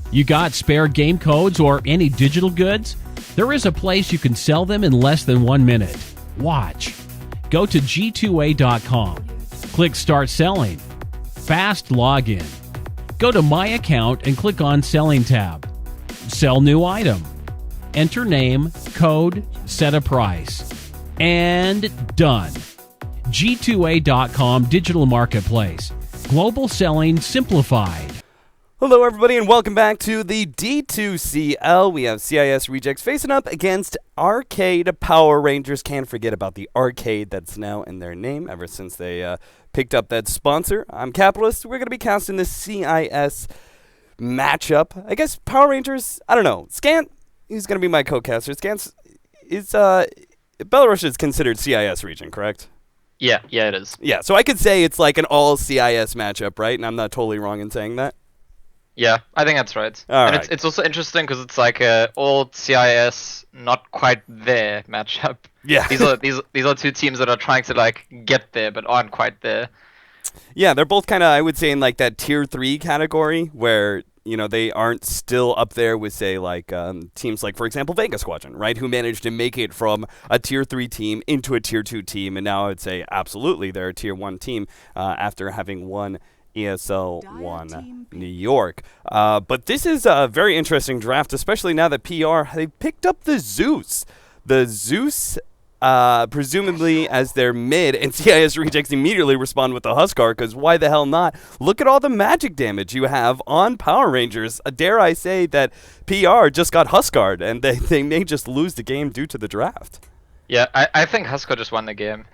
You got spare game codes or any digital goods? There is a place you can sell them in less than 1 minute. Watch. Go to G2A.com. Click Start Selling. Fast login. Go to My Account and click on Selling tab. Sell new item. Enter name, code, set a price. And done. G2A.com Digital Marketplace. Global selling simplified. Hello everybody and welcome back to the D2CL. We have CIS Rejects facing up against Arcade Power Rangers. Can't forget about the arcade that's now in their name ever since they picked up that sponsor. I'm Capitalist. We're going to be casting the CIS matchup. I guess Power Rangers, I don't know. Scant, he's going to be my co-caster. Scant is, Belarus is considered CIS region, correct? Yeah, it is. Yeah, so I could say it's like an all CIS matchup, right? And I'm not totally wrong in saying that. Yeah, I think that's right. Right. It's also interesting because it's like a all CIS, not quite there matchup. Yeah. these are two teams that are trying to like get there but aren't quite there. Yeah, they're both kind of, I would say, in like that tier 3 category where, you know, they aren't still up there with, say, like teams like, for example, Vegas Squadron, right, who managed to make it from a tier 3 team into a tier 2 team, and now I would say absolutely they're a tier 1 team after having won ESL 1 New York. But this is a very interesting draft, especially now that PR, they picked up the Zeus. The Zeus, presumably as their mid, and CIS Rejects immediately respond with the Huskar, because why the hell not? Look at all the magic damage you have on Power Rangers. Dare I say that PR just got Huskar'd, and they may just lose the game due to the draft. Yeah, I think Huskar just won the game.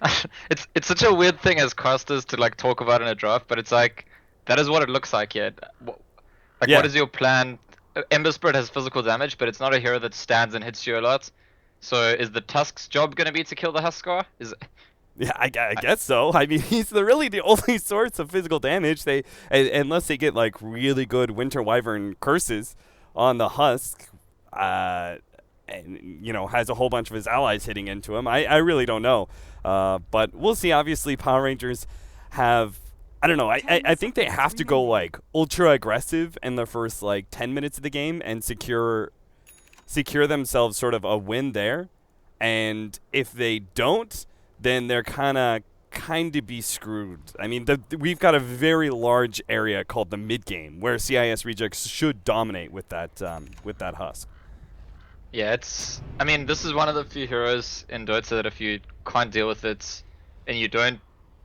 It's such a weird thing as casters to like talk about in a draft, but it's like that is what it looks like yet. Yeah. What is your plan? Ember Spirit has physical damage, but it's not a hero that stands and hits you a lot. So is the Tusk's job going to be to kill the Huskar? Yeah, I guess so. I mean, he's really the only source of physical damage. Unless they get like really good Winter Wyvern curses on the Husk, and you know has a whole bunch of his allies hitting into him. I really don't know, but we'll see. Obviously, Power Rangers have. I don't know. I think they have to go like ultra aggressive in the first like 10 minutes of the game and secure themselves sort of a win there. And if they don't, then they're kind of be screwed. I mean, we've got a very large area called the mid game where CIS Rejects should dominate with that Husk. Yeah, I mean, this is one of the few heroes in Dota that if you can't deal with it and you don't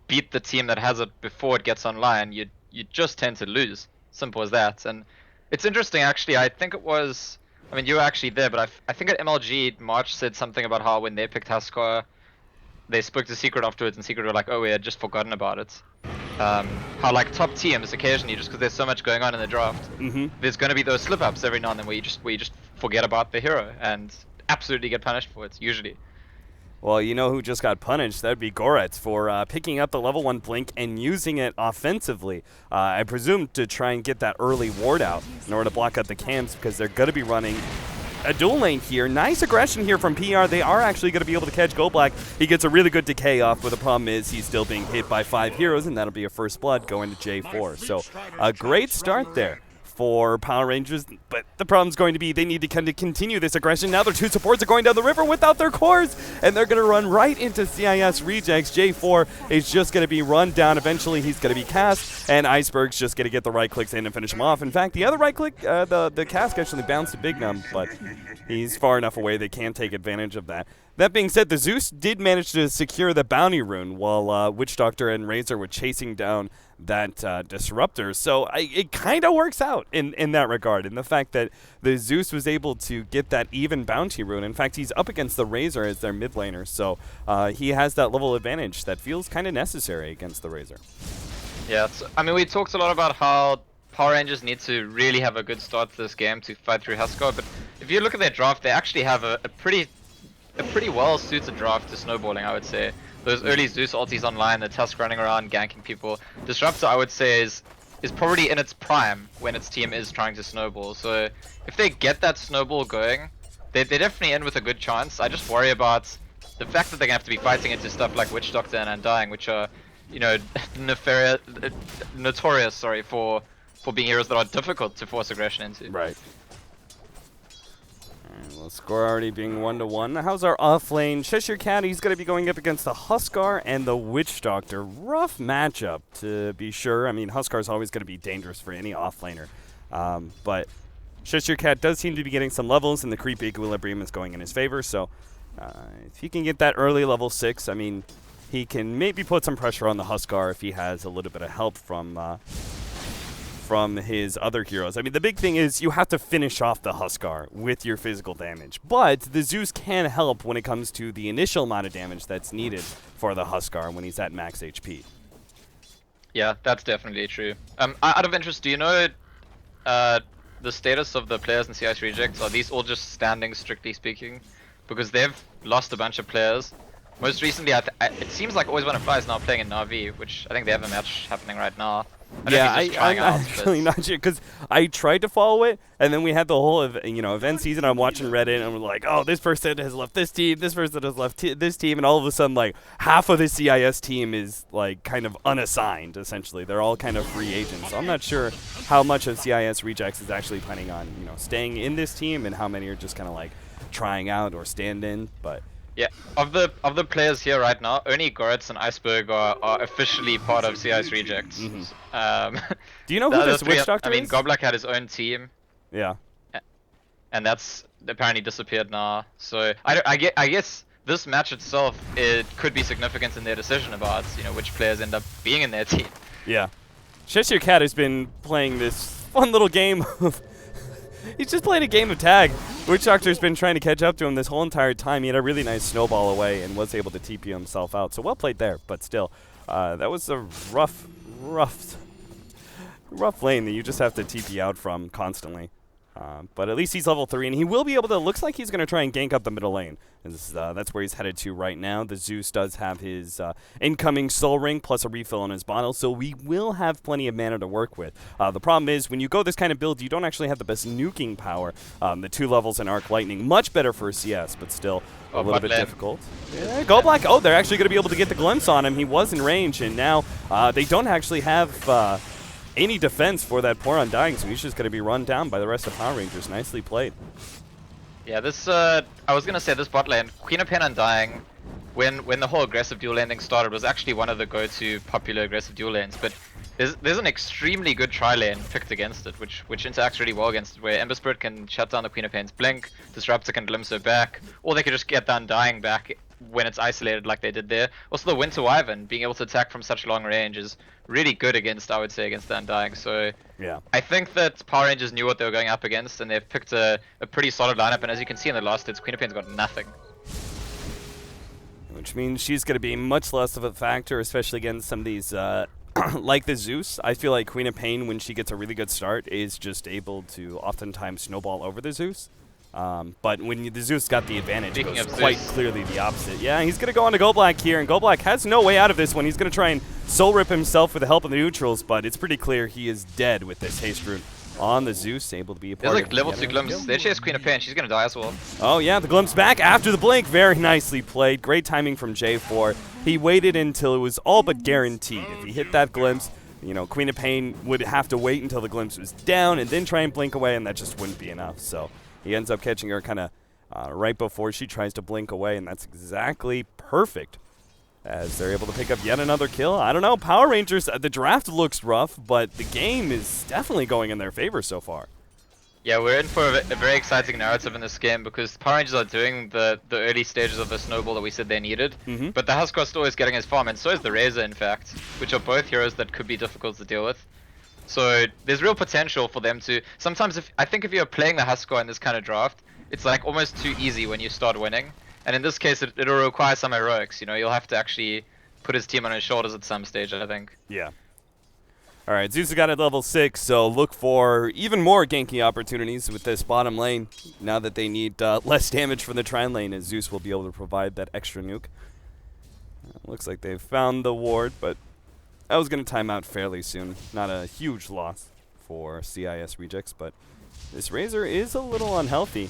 beat the team that has it before it gets online, you just tend to lose. Simple as that. And it's interesting, actually. I think it was, I mean, you were actually there, but I think at MLG, March said something about how when they picked Huskar, they spoke to Secret afterwards, and Secret were like, oh, we had just forgotten about it. How like top teams occasionally, just because there's so much going on in the draft, there's going to be those slip-ups every now and then where you just forget about the hero and absolutely get punished for it, usually. Well, you know who just got punished? That'd be Goretz for picking up the level 1 Blink and using it offensively. I presume to try and get that early ward out in order to block out the cams because they're going to be running a dual lane here. Nice aggression here from PR. They are actually going to be able to catch Goldblack. He gets a really good decay off, but the problem is he's still being hit by 5 heroes, and that'll be a first blood going to J4. So a great start there for Power Rangers, but the problem's going to be they need to kind of continue this aggression. Now their 2 supports are going down the river without their cores, and they're going to run right into CIS Rejects. J4 is just going to be run down. Eventually he's going to be cast, and Iceberg's just going to get the right clicks in and finish him off. In fact, the other right click, the cask actually bounced to Big Num, but he's far enough away they can't take advantage of that. That being said, the Zeus did manage to secure the bounty rune while Witch Doctor and Razor were chasing down that disruptor. So it kind of works out in that regard, in the fact that the Zeus was able to get that even bounty rune. In fact, he's up against the Razor as their mid laner, so he has that level advantage that feels kind of necessary against the Razor. Yeah, I mean, we talked a lot about how Power Rangers need to really have a good start to this game to fight through Huskar, but if you look at their draft, they actually have a pretty well-suited draft to snowballing, I would say. Those early Zeus ultis online, the Tusk running around, ganking people. Disruptor, I would say, is probably in its prime when its team is trying to snowball. So if they get that snowball going, they're definitely in with a good chance. I just worry about the fact that they're going to have to be fighting into stuff like Witch Doctor and Undying, which are, you know, notorious for for being heroes that are difficult to force aggression into. Right. Well, score already being 1-1. How's our off lane? Cheshire Cat, he's going to be going up against the Huskar and the Witch Doctor. Rough matchup, to be sure. I mean, Huskar's always going to be dangerous for any off laner. But Cheshire Cat does seem to be getting some levels, and the creep equilibrium is going in his favor. So if he can get that early level 6, I mean, he can maybe put some pressure on the Huskar if he has a little bit of help from his other heroes. I mean, the big thing is you have to finish off the Huskar with your physical damage. But the Zeus can help when it comes to the initial amount of damage that's needed for the Huskar when he's at max HP. Yeah, that's definitely true. Out of interest, do you know the status of the players in CIS Rejects? Are these all just standing, strictly speaking? Because they've lost a bunch of players. Most recently, it seems like Always Wanna Fly is now playing in Na'Vi, which I think they have a match happening right now. Yeah, I'm actually not sure, because I tried to follow it, and then we had the whole event season. I'm watching Reddit, and we're like, oh, this person has left this team, this person has left this team, and all of a sudden, like, half of the CIS team is, like, kind of unassigned, essentially. They're all kind of free agents. So I'm not sure how much of CIS Rejects is actually planning on, staying in this team, and how many are just kind of, like, trying out or stand in, but... Yeah, of the players here right now, only Goretz and Iceberg are officially part of CIS Rejects. Mm-hmm. Do you know who this Witch Doctor is? I mean, Goblak had his own team. Yeah. And that's apparently disappeared now. So I guess this match itself, it could be significant in their decision about which players end up being in their team. Yeah. Cheshire Cat has been playing this fun little game of... He's just playing a game of tag. Witch Doctor's been trying to catch up to him this whole entire time. He had a really nice snowball away and was able to TP himself out. So well played there, but still, that was a rough lane that you just have to TP out from constantly. But at least he's level 3, and he will be able to... Looks like he's going to try and gank up the middle lane. That's where he's headed to right now. The Zeus does have his incoming Soul Ring plus a refill on his bottle, so we will have plenty of mana to work with. The problem is, when you go this kind of build, you don't actually have the best nuking power. The 2 levels in Arc Lightning, much better for CS, but still a little bit difficult. Yeah, Go Black. Oh, they're actually going to be able to get the glimpse on him. He was in range, and now they don't actually have... any defense for that poor Undying, so he's just going to be run down by the rest of Power Rangers. Nicely played. Yeah, this, I was going to say this bot lane, Queen of Pain Undying, when the whole aggressive dual laning started, was actually one of the go-to popular aggressive dual lanes, but there's an extremely good tri-lane picked against it, which interacts really well against it, where Ember Spirit can shut down the Queen of Pain's blink, Disruptor can glimpse her back, or they can just get the Undying back when it's isolated like they did there. Also the Winter Wyvern, being able to attack from such long range is really good against, I would say, against the Undying. So yeah, I think that Power Rangers knew what they were going up against, and they've picked a pretty solid lineup, and as you can see in the last hits, Queen of Pain's got nothing. Which means she's going to be much less of a factor, especially against some of these, like the Zeus. I feel like Queen of Pain, when she gets a really good start, is just able to oftentimes snowball over the Zeus. But when the Zeus got the advantage, it goes quite clearly the opposite. Yeah, he's going to go on to Go Black here, and Go Black has no way out of this one. He's going to try and soul rip himself with the help of the neutrals, but it's pretty clear he is dead with this haste rune on the Zeus, able to be a part There's of like level 2 glimpse. They chase Queen of Pain. She's going to die as well. Oh yeah, the glimpse back after the blink. Very nicely played. Great timing from J4. He waited until it was all but guaranteed. If he hit that glimpse, Queen of Pain would have to wait until the glimpse was down and then try and blink away, and that just wouldn't be enough. So he ends up catching her kind of right before she tries to blink away, and that's exactly perfect as they're able to pick up yet another kill. I don't know, Power Rangers, the draft looks rough, but the game is definitely going in their favor so far. Yeah, we're in for a very exciting narrative in this game because Power Rangers are doing the early stages of the snowball that we said they needed, but the Huskar still is getting his farm, and so is the Razor, in fact, which are both heroes that could be difficult to deal with. So there's real potential for them to... Sometimes I think if you're playing the Huskar in this kind of draft, it's like almost too easy when you start winning. And in this case, it'll require some heroics. You'll have to actually put his team on his shoulders at some stage, I think. Yeah. All right, Zeus got at level 6, so look for even more ganking opportunities with this bottom lane. Now that they need less damage from the Trine lane, as Zeus will be able to provide that extra nuke. Looks like they've found the ward, but that was going to time out fairly soon. Not a huge loss for CIS Rejects, but this Razor is a little unhealthy.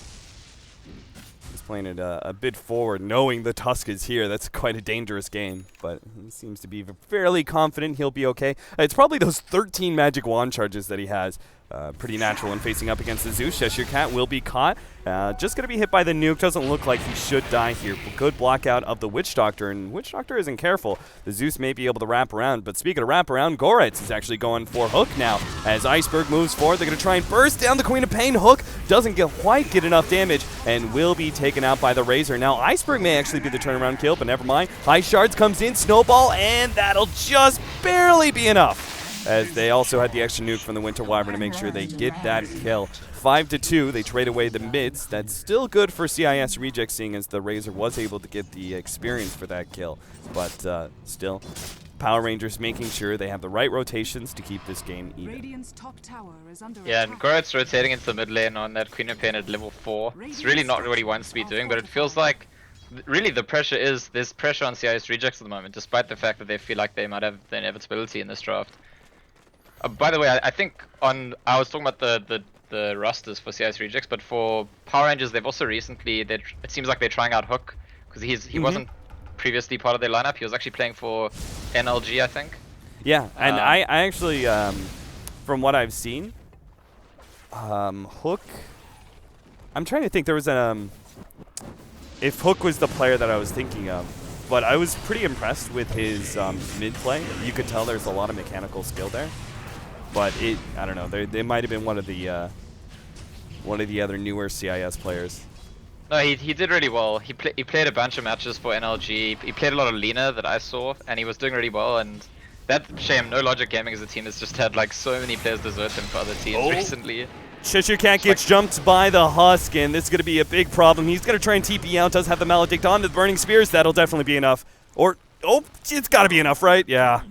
He's playing it a bit forward, knowing the Tusk is here. That's quite a dangerous game, but he seems to be fairly confident he'll be okay. It's probably those 13 magic wand charges that he has. Pretty natural when facing up against the Zeus. Cheshire Cat will be caught. Just going to be hit by the nuke. Doesn't look like he should die here. Good block out of the Witch Doctor, and Witch Doctor isn't careful. The Zeus may be able to wrap around, but speaking of wrap around, Goretz is actually going for Hook now. As Iceberg moves forward, they're going to try and burst down the Queen of Pain. Hook doesn't quite get enough damage and will be taken out by the Razor. Now, Iceberg may actually be the turnaround kill, but never mind. Ice Shards comes in, Snowball, and that'll just barely be enough, as they also had the extra nuke from the Winter Wyvern to make sure they get that kill. 5-2, they trade away the mids. That's still good for CIS Reject, seeing as the Razor was able to get the experience for that kill. But still, Power Rangers making sure they have the right rotations to keep this game even. Yeah, and Goretz rotating into the mid lane on that Queen of Pain at level 4. It's really not what he wants to be doing, but it feels like really the pressure is, there's pressure on CIS Rejects at the moment, despite the fact that they feel like they might have the inevitability in this draft. By the way, I think I was talking about the rosters for CIS Rejects, but for Power Rangers, they've also recently, it seems like they're trying out Hook, because he wasn't previously part of their lineup. He was actually playing for NLG, I think. Yeah, and I actually, from what I've seen, Hook, I'm trying to think, there was if Hook was the player that I was thinking of, but I was pretty impressed with his mid play. You could tell there's a lot of mechanical skill there. But I don't know. They might have been one of the other newer CIS players. No, he did really well. He played a bunch of matches for NLG. He played a lot of Lena that I saw, and he was doing really well. And that's a shame. No Logic Gaming as a team has just had like so many players desert him for other teams recently. Cheshire Cat gets jumped by the Husk, and this is going to be a big problem. He's going to try and TP out. Does have the Maledict on the Burning Spears. That'll definitely be enough. Or it's got to be enough, right? Yeah.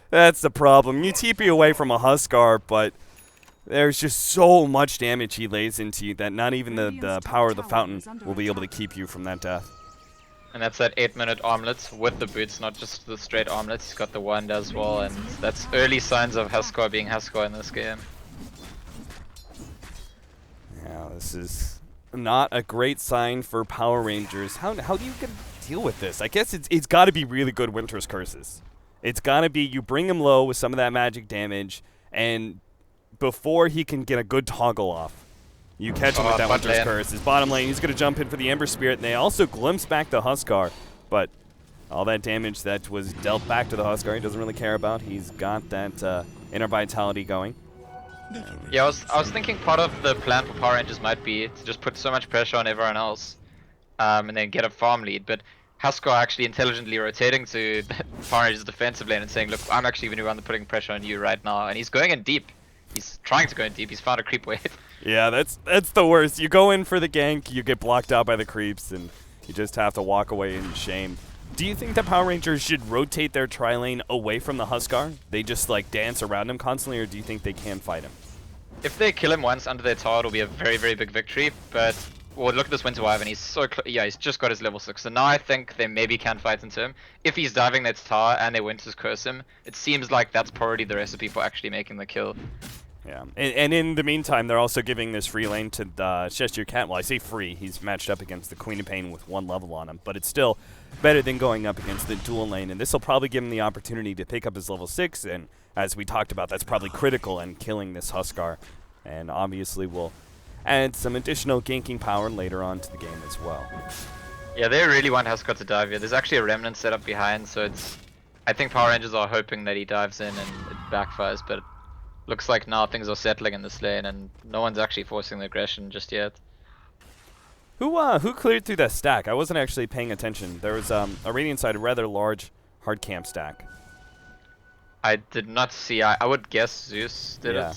That's the problem. You TP away from a Huskar, but there's just so much damage he lays into you that not even the power of the fountain will be able to keep you from that death. And that's that 8-minute armlet with the boots, not just the straight armlet. He's got the wand as well, and that's early signs of Huskar being Huskar in this game. Yeah, this is not a great sign for Power Rangers. How do you deal with this? I guess it's got to be really good Winter's Curses. It's got to be you bring him low with some of that magic damage, and before he can get a good toggle off, you catch him with that Winter's Curse. His bottom lane, he's going to jump in for the Ember Spirit, and they also glimpse back the Huskar, but all that damage that was dealt back to the Huskar, he doesn't really care about. He's got that inner vitality going. Yeah, I was thinking part of the plan for Power Rangers might be to just put so much pressure on everyone else, and then get a farm lead, but Huskar actually intelligently rotating to Power Rangers' defensive lane and saying, look, I'm actually going to be the one putting pressure on you right now. And he's going in deep. He's trying to go in deep. He's found a creep wave. Yeah, that's the worst. You go in for the gank, you get blocked out by the creeps, and you just have to walk away in shame. Do you think the Power Rangers should rotate their tri-lane away from the Huskar? They just like dance around him constantly, or do you think they can fight him? If they kill him once under their tower, it'll be a very, very big victory, but well, look at this Winter Wyvern, he's so yeah, he's just got his level 6, so now I think they maybe can fight into him. If he's diving that tower and they Winter's Curse him, it seems like that's probably the recipe for actually making the kill. Yeah, and in the meantime, they're also giving this free lane to the Cheshire Cat. Well, I say free, he's matched up against the Queen of Pain with 1 level on him, but it's still better than going up against the dual lane, and this will probably give him the opportunity to pick up his level 6, and as we talked about, that's probably critical in killing this Huskar, and obviously will add some additional ganking power later on to the game as well. Yeah, they really want Huskar to dive here. There's actually a remnant set up behind, so I think Power Rangers are hoping that he dives in and it backfires, but looks like now things are settling in this lane and no one's actually forcing the aggression just yet. Who cleared through that stack? I wasn't actually paying attention. There was a Radiant side, a rather large hard camp stack. I did not see. I would guess Zeus did it.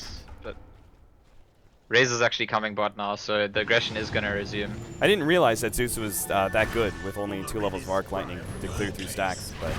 Razor's actually coming bot now, so the aggression is going to resume. I didn't realize that Zeus was that good with only 2 levels of Arc Lightning to clear through stacks, but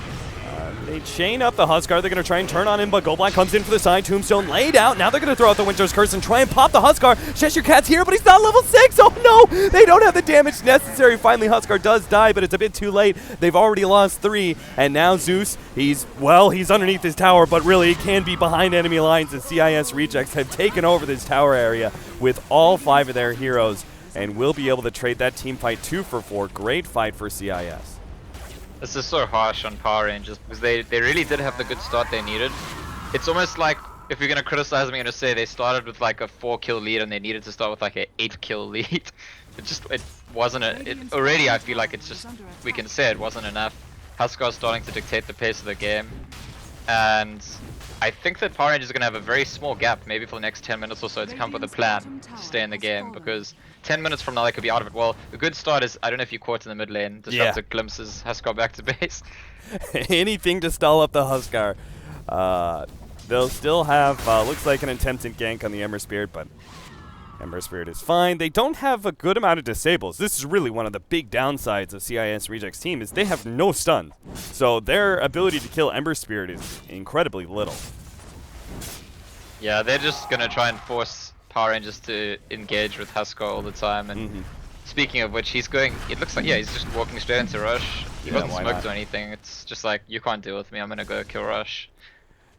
they chain up the Huskar. They're going to try and turn on him, but Goldblack comes in for the side. Tombstone laid out. Now they're going to throw out the Winter's Curse and try and pop the Huskar. Cheshire Cat's here, but he's not level 6. Oh no! They don't have the damage necessary. Finally, Huskar does die, but it's a bit too late. They've already lost 3, and now Zeus, he's underneath his tower, but really he can be behind enemy lines, and CIS Rejects have taken over this tower area with all 5 of their heroes and will be able to trade that team fight 2 for 4. Great fight for CIS. This is so harsh on Power Rangers because they really did have the good start they needed. It's almost like, if you're gonna criticize me, I'm gonna say they started with like a 4-kill lead and they needed to start with like a 8-kill lead. It wasn't already. I feel like it's just, we can say it wasn't enough. Huskar's starting to dictate the pace of the game, and I think that Power Rangers are gonna have a very small gap, maybe for the next 10 minutes or so, to come up with a plan to stay in the game, because 10 minutes from now they could be out of it. Well, the good start is, I don't know if you caught in the mid lane, disruptive glimpses Huskar back to base. Anything to stall up the Huskar. They'll still have, looks like an attempted gank on the Ember Spirit, but Ember Spirit is fine. They don't have a good amount of disables. This is really one of the big downsides of CIS Reject's team, is they have no stun. So their ability to kill Ember Spirit is incredibly little. Yeah, they're just gonna try and force Power Rangers to engage with Huskar all the time. And speaking of which, he's going, it looks like, yeah, he's just walking straight into Rush. He wasn't smoked or anything. It's just like, you can't deal with me, I'm gonna go kill Rush.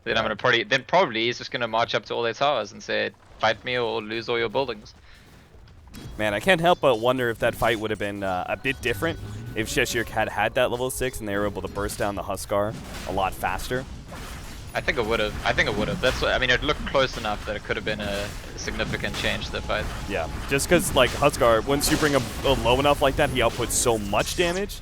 Then I'm gonna probably he's just gonna march up to all their towers and say, fight me or lose all your buildings. Man, I can't help but wonder if that fight would have been a bit different if Cheshire Cat had that level 6 and they were able to burst down the Huskar a lot faster. I think it would have. That's what, I mean, it looked close enough that it could have been a significant change to the fight. Yeah, just because like Huskar, once you bring him low enough like that, he outputs so much damage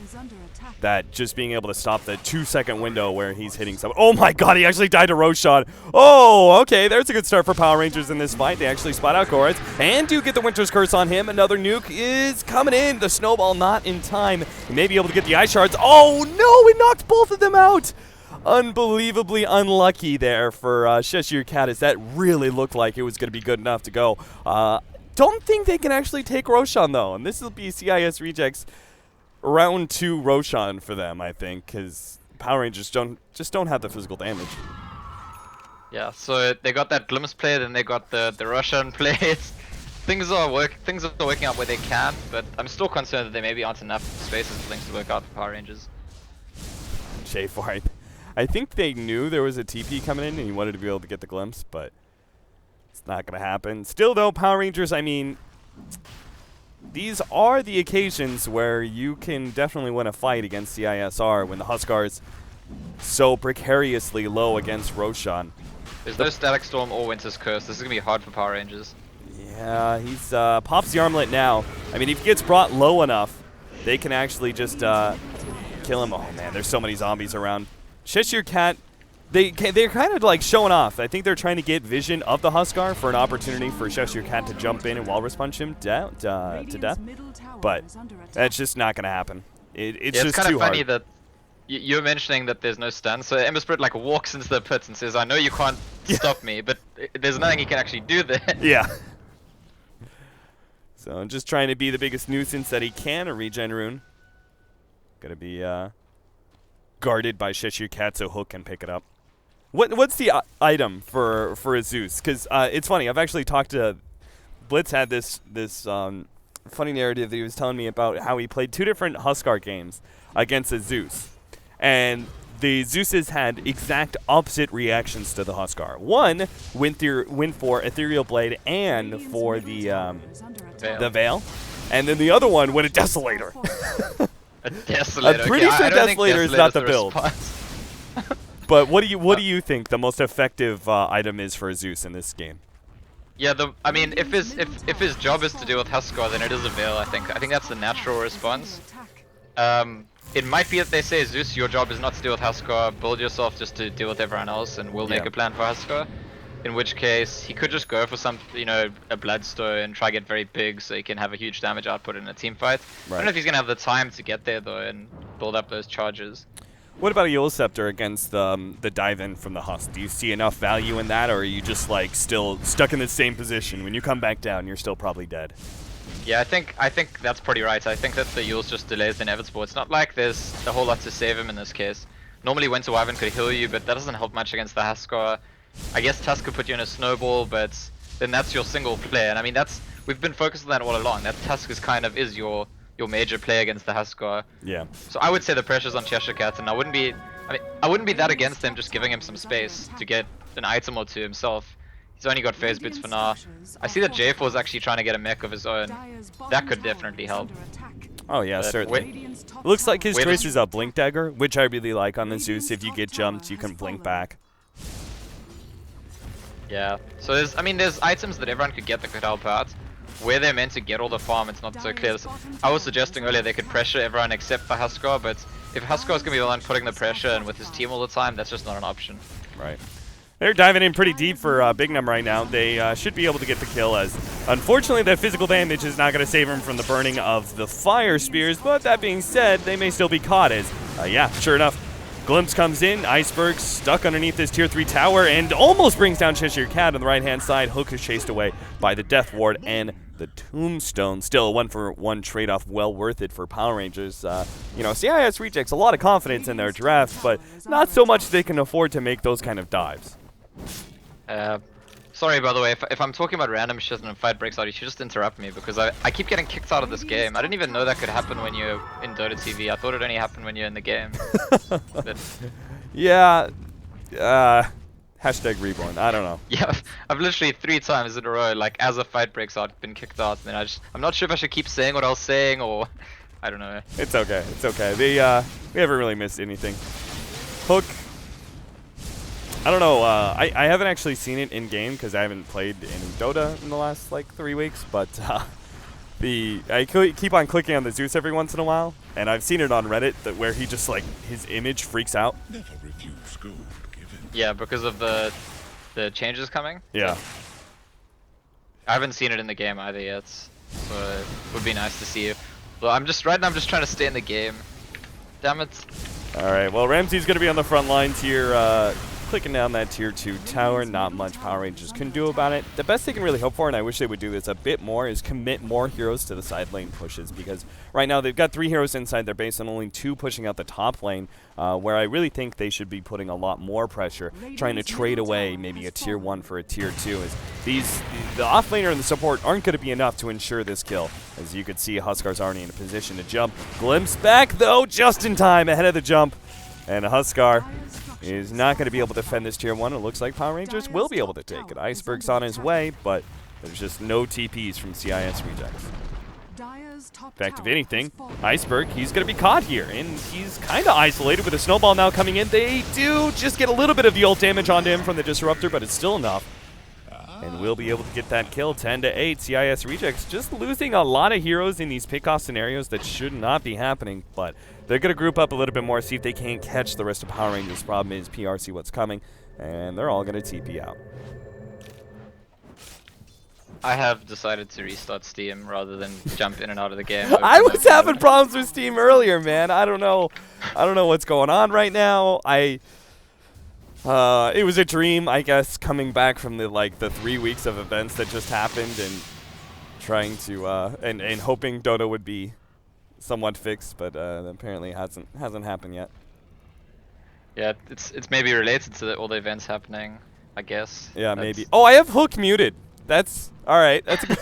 that just being able to stop the 2-second window where he's hitting someone. Oh my god, he actually died to Roshan. Oh, okay, there's a good start for Power Rangers in this fight. They actually spot out Goretz and do get the Winter's Curse on him. Another nuke is coming in. The snowball not in time. He may be able to get the ice shards. Oh no, it knocked both of them out. Unbelievably unlucky there for Cheshire Cat, as that really looked like it was going to be good enough to go. Don't think they can actually take Roshan though, and this will be CIS Rejects round 2 Roshan for them, I think, because Power Rangers just don't have the physical damage. Yeah, so they got that glimpse play, then they got the Russian plays. Things are working out where they can, but I'm still concerned that there maybe aren't enough spaces for things to work out for Power Rangers. J4, I think they knew there was a TP coming in and he wanted to be able to get the glimpse, but it's not going to happen. Still though, Power Rangers, I mean, these are the occasions where you can definitely win a fight against CISR when the Huskar's so precariously low against Roshan. There's no Static Storm or Winter's Curse. This is going to be hard for Power Rangers. Yeah, he's pops the armlet now. I mean, if he gets brought low enough, they can actually just kill him. Oh man, there's so many zombies around. Cheshire Cat, they're kind of like showing off. I think they're trying to get vision of the Huskar for an opportunity for Cheshire Cat to jump in and Walrus Punch him to death. But that's just not going to happen. It's just kind too of funny hard. that you're mentioning that there's no stun. So Ember Spirit like walks into the pits and says, I know you can't stop me, but there's nothing he can actually do there. Yeah. So I'm just trying to be the biggest nuisance that he can. A regen rune. Gonna be guarded by Cheshire Cat so Hook can pick it up. What's the item for a Zeus? Because it's funny. I've actually talked to Blitz. Had this funny narrative that he was telling me about how he played 2 different Huskar games against a Zeus, and the Zeuses had exact opposite reactions to the Huskar. One went for Ethereal Blade and for the Veil, and then the other one went a Desolator. A Desolator. I'm pretty sure Desolator is not the build. But what do you think the most effective item is for Zeus in this game? Yeah, I mean, if his job is to deal with Huskar, then it is a Veil. I think that's the natural response. It might be that they say, Zeus, your job is not to deal with Huskar. Build yourself just to deal with everyone else, and we'll make a plan for Huskar. In which case, he could just go for some, a Bloodstone and try to get very big so he can have a huge damage output in a team fight. I don't know if he's gonna have the time to get there though and build up those charges. What about a Eul Scepter against the dive-in from the Husk? Do you see enough value in that, or are you just like still stuck in the same position? When you come back down, you're still probably dead. Yeah, I think that's pretty right. I think that the Eul's just delays the inevitable. It's not like there's a whole lot to save him in this case. Normally Winter Wyvern could heal you, but that doesn't help much against the Huskar. I guess Tusk could put you in a snowball, but then that's your single play. And I mean, we've been focused on that all along. That Tusk is your major play against the Huskar. Yeah. So I would say the pressure's on Cheshire Cat, and I wouldn't be that against him just giving him some space to get an item or two himself. He's only got phase boots for now. I see that J4 is actually trying to get a mech of his own. That could definitely help. Oh yeah, But certainly. Looks like his choice is a Blink Dagger, which I really like on the Zeus. If you get jumped, you can blink back. Yeah. So there's items that everyone could get that could help out. Where they're meant to get all the farm, it's not so clear. So I was suggesting earlier they could pressure everyone except for Huskar, but if Huskar's gonna be the one putting the pressure and with his team all the time, that's just not an option. Right. They're diving in pretty deep for Big Num right now. They should be able to get the kill, as unfortunately that physical damage is not going to save him from the burning of the fire spears, but that being said, they may still be caught as, yeah, sure enough, Glimpse comes in, Iceberg stuck underneath this tier 3 tower and almost brings down Cheshire Cat on the right-hand side. Hook is chased away by the Death Ward and the Tombstone. Still a 1-for-1 trade-off, well worth it for Power Rangers. You know, CIS rejects a lot of confidence in their draft, but not so much they can afford to make those kind of dives. Sorry, by the way, if I'm talking about random shit and a fight breaks out, you should just interrupt me, because I keep getting kicked out of this game. I didn't even know that could happen when you're in Dota TV. I thought it only happened when you're in the game. Yeah, hashtag reborn, I don't know. Yeah, I've literally 3 times in a row, like, as a fight breaks out, been kicked out, and then I'm not sure if I should keep saying what I was saying, or I don't know. It's okay, it's okay. We haven't really missed anything. Hook, I don't know, I haven't actually seen it in game because I haven't played any Dota in the last like 3 weeks, but I keep on clicking on the Zeus every once in a while, and I've seen it on Reddit where he just like his image freaks out. Yeah, because of the changes coming. Yeah. I haven't seen it in the game either yet, so it would be nice to see you. Well, right now I'm just trying to stay in the game. Damn it. All right, well Ramsey's gonna be on the front lines here. Clicking down that tier 2 tower, not much Power Rangers can do about it. The best they can really hope for, and I wish they would do this a bit more, is commit more heroes to the side lane pushes, because right now they've got 3 heroes inside their base and only 2 pushing out the top lane, where I really think they should be putting a lot more pressure, trying to trade away maybe a tier 1 for a tier 2, as the off laner and the support aren't going to be enough to ensure this kill. As you can see, Huskar's already in a position to jump. Glimpse back though, just in time, ahead of the jump, and Huskar is not going to be able to defend this tier 1. It looks like Power Rangers will be able to take it. Iceberg's on his way, but there's just no TPs from CIS rejects. In fact, if anything, Iceberg, he's going to be caught here, and he's kind of isolated with a snowball now coming in. They do just get a little bit of the ult damage onto him from the Disruptor, but it's still enough. And we'll be able to get that kill, 10-8. CIS rejects just losing a lot of heroes in these pick-off scenarios that should not be happening, but they're going to group up a little bit more, see if they can't catch the rest of Power Rangers. Problem is, PR see what's coming, and they're all going to TP out. I have decided to restart Steam rather than jump in and out of the game. I was having problems with Steam earlier, man. I don't know what's going on right now. It was a dream, I guess, coming back from the 3 weeks of events that just happened, and trying to and hoping Dota would be somewhat fixed, but apparently it hasn't happened yet. Yeah, it's maybe related to all the events happening, I guess. Yeah, maybe. Oh, I have Hook muted. That's all right. That's a good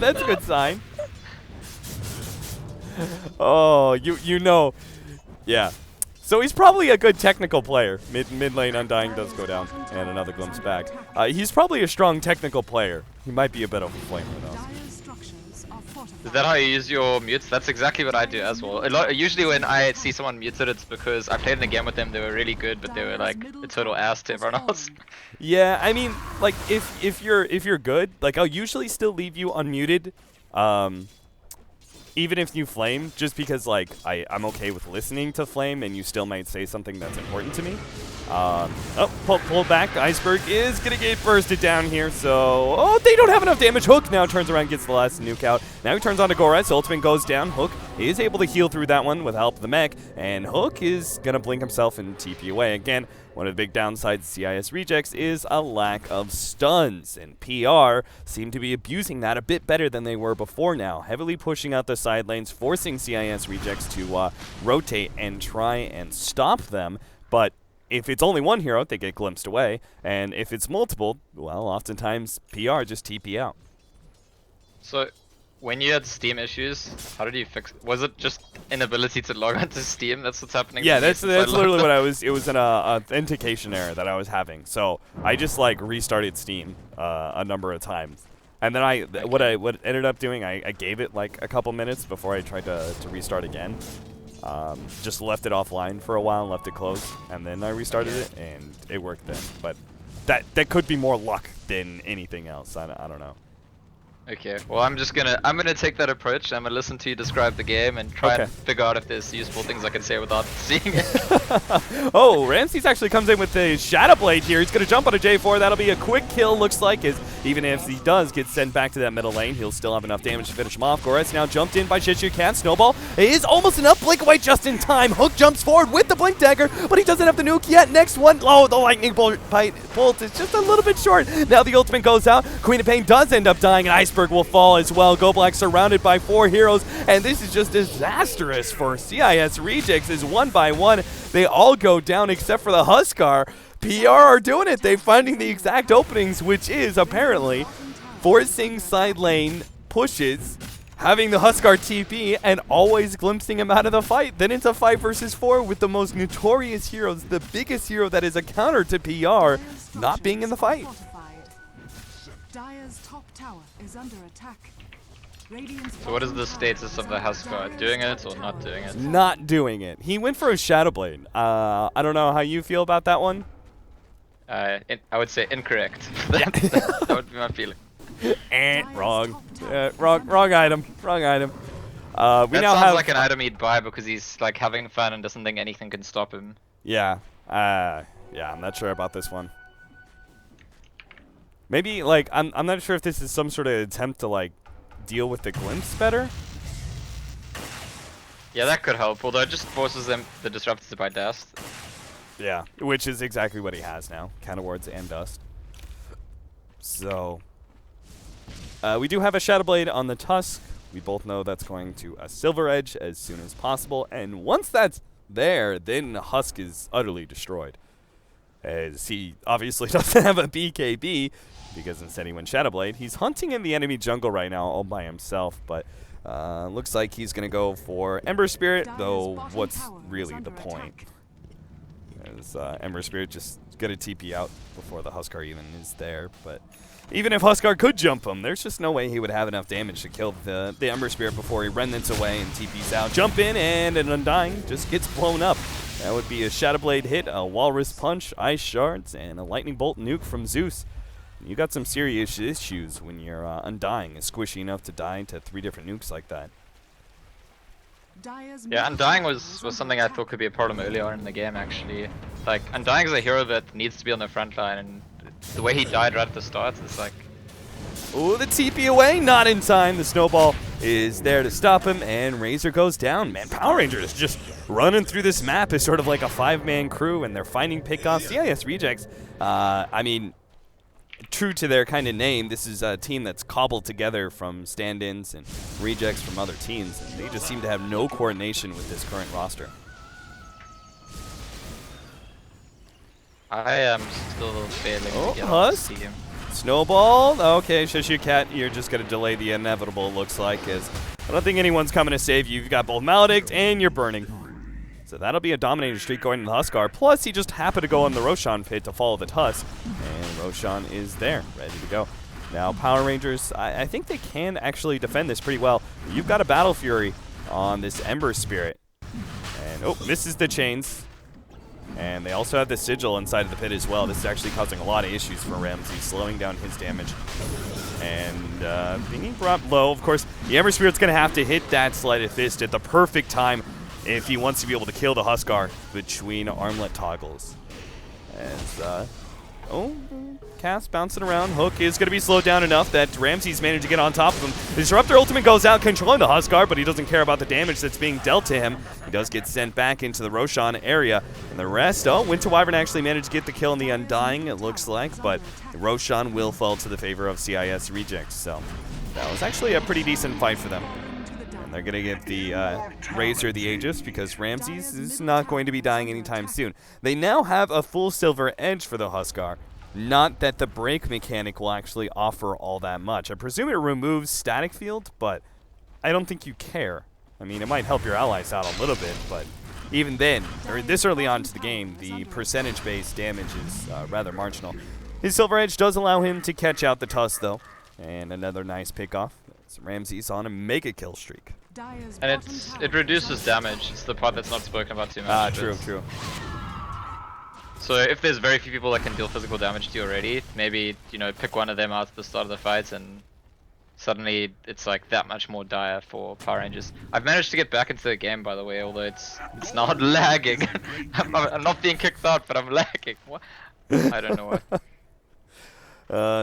that's a good sign. Oh, you know, yeah. So he's probably a good technical player. Mid lane Undying does go down, and another Glimpse back. He's probably a strong technical player. He might be a bit of a flamer though. Is that how you use your mutes? That's exactly what I do as well. Usually when I see someone muted, it's because I played in a game with them, they were really good, but they were like a total ass to everyone else. Yeah, I mean, like if you're good, like I'll usually still leave you unmuted, even if you flame, just because like I'm okay with listening to flame, and you still might say something that's important to me. Pull back. Iceberg is gonna get bursted down here, so they don't have enough damage. Hook now turns around, gets the last nuke out. Now he turns on to Goretz. Ultimate goes down. Hook is able to heal through that one with the help of the mech, and Hook is gonna blink himself and TP away. Again, one of the big downsides of CIS rejects is a lack of stuns, and PR seem to be abusing that a bit better than they were before now, heavily pushing out the side lanes, forcing CIS rejects to rotate and try and stop them, but if it's only one hero, they get glimpsed away, and if it's multiple, well, oftentimes PR just TP out. So, When you had Steam issues, how did you fix it? Was it just inability to log onto Steam? That's what's happening. Yeah, to me that's since I literally logged what on. I was. It was an authentication error that I was having. So I just like restarted Steam a number of times, and then what ended up doing, I gave it like a couple minutes before I tried to restart again. Just left it offline for a while and left it closed, and then I restarted it, and it worked then. But that could be more luck than anything else. I don't know. Okay, well I'm gonna take that approach. I'm gonna listen to you describe the game and try and figure out if there's useful things I can say without seeing it. Oh, Ramses actually comes in with the Shadow Blade here. He's going to jump on a J4. That'll be a quick kill, looks like. Even if he does get sent back to that middle lane, he'll still have enough damage to finish him off. Goretz now jumped in by Cat. Snowball is almost enough. Blink away just in time. Hook jumps forward with the Blink Dagger, but he doesn't have the nuke yet. Next one. Oh, the Lightning Bolt is just a little bit short. Now the ultimate goes out. Queen of Pain does end up dying, and Iceberg will fall as well. Goblack surrounded by 4 heroes, and this is just disastrous for CIS Rejects as one by one they all go down except for the Huskar. PR are doing it. They're finding the exact openings, which is apparently forcing side lane pushes, having the Huskar TP, and always glimpsing him out of the fight. Then it's a 5 versus 4 with the most notorious heroes, the biggest hero that is a counter to PR, not being in the fight. Dire's top tower is under attack. So what is the status of the Huskar? Doing it or not doing it? Not doing it. He went for a Shadow Blade. I don't know how you feel about that one. I would say incorrect. that would be my feeling. Wrong. Wrong item. Wrong item. That sounds like an item he'd buy because he's like having fun and doesn't think anything can stop him. Yeah. Yeah, I'm not sure about this one. Maybe like I'm not sure if this is some sort of attempt to like deal with the glimpse better. Yeah, that could help, although it just forces them the disruptors to buy dust. Yeah, which is exactly what he has now. Counter wards and dust. So we do have a Shadow Blade on the Tusk. We both know that's going to a Silver Edge as soon as possible, and once that's there, then Husk is utterly destroyed. As he obviously doesn't have a BKB, because instead he went Shadow Blade. He's hunting in the enemy jungle right now all by himself, but looks like he's going to go for Ember Spirit, though what's really the point? As Ember Spirit just going to TP out before the Huskar even is there, but even if Huskar could jump him, there's just no way he would have enough damage to kill the Ember Spirit before he remnants away and TPs out. Jump in, and an Undying just gets blown up. That would be a Shadow Blade hit, a Walrus Punch, Ice Shards, and a Lightning Bolt nuke from Zeus. You got some serious issues when your Undying is squishy enough to die to 3 different nukes like that. Yeah, Undying was something I thought could be a problem earlier on in the game, actually. Like, Undying is a hero that needs to be on the front line, and the way he died right at the start is like... Ooh, the TP away, not in time. The Snowball is there to stop him, and Razor goes down. Man, Power Rangers just running through this map is sort of like a 5-man crew, and they're finding pickoffs. CIS Rejects, I mean, true to their kind of name, this is a team that's cobbled together from stand-ins and rejects from other teams, and they just seem to have no coordination with this current roster. I am still failing to get Husk. off Steam. Snowball. Okay, Cat, you're just going to delay the inevitable, looks like, as I don't think anyone's coming to save you. You've got both Maledict and you're burning. So that'll be a dominating streak going to the Huskar. Plus, he just happened to go on the Roshan pit to follow the Tusk, and Roshan is there, ready to go. Now, Power Rangers, I think they can actually defend this pretty well. You've got a Battle Fury on this Ember Spirit. And, oh, misses the chains. And they also have the Sigil inside of the pit as well. This is actually causing a lot of issues for Ramsey, slowing down his damage. And being brought low, of course, the Ember Spirit's going to have to hit that Sleight of Fist at the perfect time if he wants to be able to kill the Huskar between armlet toggles. As, Cass bouncing around. Hook is going to be slowed down enough that Ramsey's managed to get on top of him. The Disruptor ultimate goes out, controlling the Huskar, but he doesn't care about the damage that's being dealt to him. He does get sent back into the Roshan area. And the rest, Winter Wyvern actually managed to get the kill on the Undying, it looks like, but Roshan will fall to the favor of CIS Rejects. So that was actually a pretty decent fight for them. And they're going to give the Razor the Aegis because Ramses is not going to be dying anytime soon. They now have a full Silver Edge for the Huskar. Not that the break mechanic will actually offer all that much. I presume it removes static field, but I don't think you care. I mean, it might help your allies out a little bit, but even then, or this early on to the game, the percentage-based damage is rather marginal. His Silver Edge does allow him to catch out the Tusk, though, and another nice pickoff. Ramsey's on a mega kill streak. And it reduces damage. It's the part that's not spoken about too much. True. So if there's very few people that can deal physical damage to you already, maybe, you know, pick one of them out at the start of the fight and suddenly it's like that much more dire for Power Rangers. I've managed to get back into the game, by the way, although it's not lagging. I'm not being kicked out, but I'm lagging. What? I don't know what.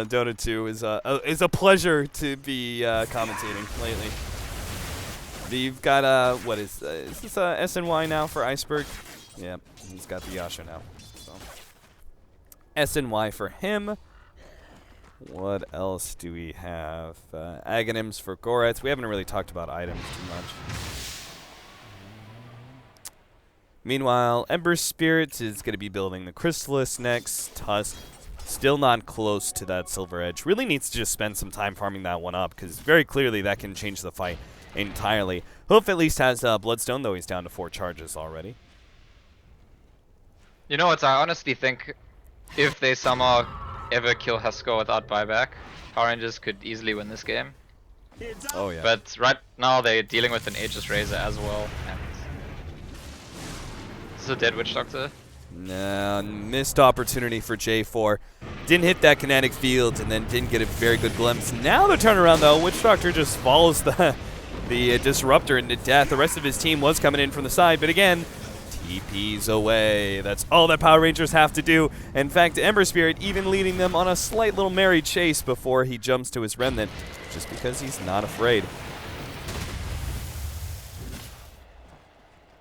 Dota 2 is a pleasure to be commentating lately. You've got what is this SNY now for Iceberg? Yeah, he's got the Yasha now. So SNY for him. What else do we have? Agonyms for Goretz. We haven't really talked about items too much. Meanwhile, Ember Spirit is going to be building the Chrysalis next. Tusk, still not close to that Silver Edge. Really needs to just spend some time farming that one up, because very clearly that can change the fight entirely. Hoof at least has Bloodstone, though he's down to 4 charges already. You know what, I honestly think if they somehow ever kill Husker without buyback, Power Rangers could easily win this game. Oh yeah. But right now they're dealing with an Aegis Razor as well. And this is a dead Witch Doctor. No, missed opportunity for J4. Didn't hit that kinetic field and then didn't get a very good glimpse. Now the turnaround though, Witch Doctor just follows the Disruptor into death. The rest of his team was coming in from the side, but again, TP's away. That's all that Power Rangers have to do. In fact, Ember Spirit even leading them on a slight little merry chase before he jumps to his Remnant, just because he's not afraid.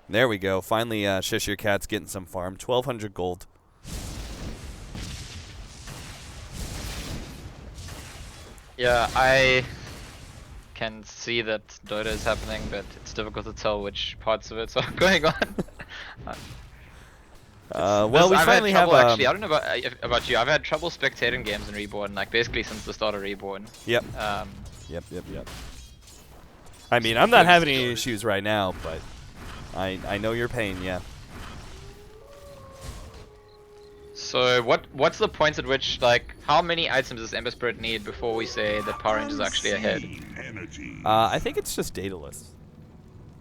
There we go. Finally, Cheshire Cat's getting some farm. 1,200 gold. Yeah, I can see that Dota is happening, but it's difficult to tell which parts of it are going on. Well, we finally have. Actually, I don't know about you. I've had trouble spectating games in Reborn, like basically since the start of Reborn. Yep. Yep. I mean, I'm not having any issues right now, but I know your pain. Yeah. So what's the point at which, like, how many items does Ember Spirit need before we say that Power Rangers is actually ahead? I think it's just dataless.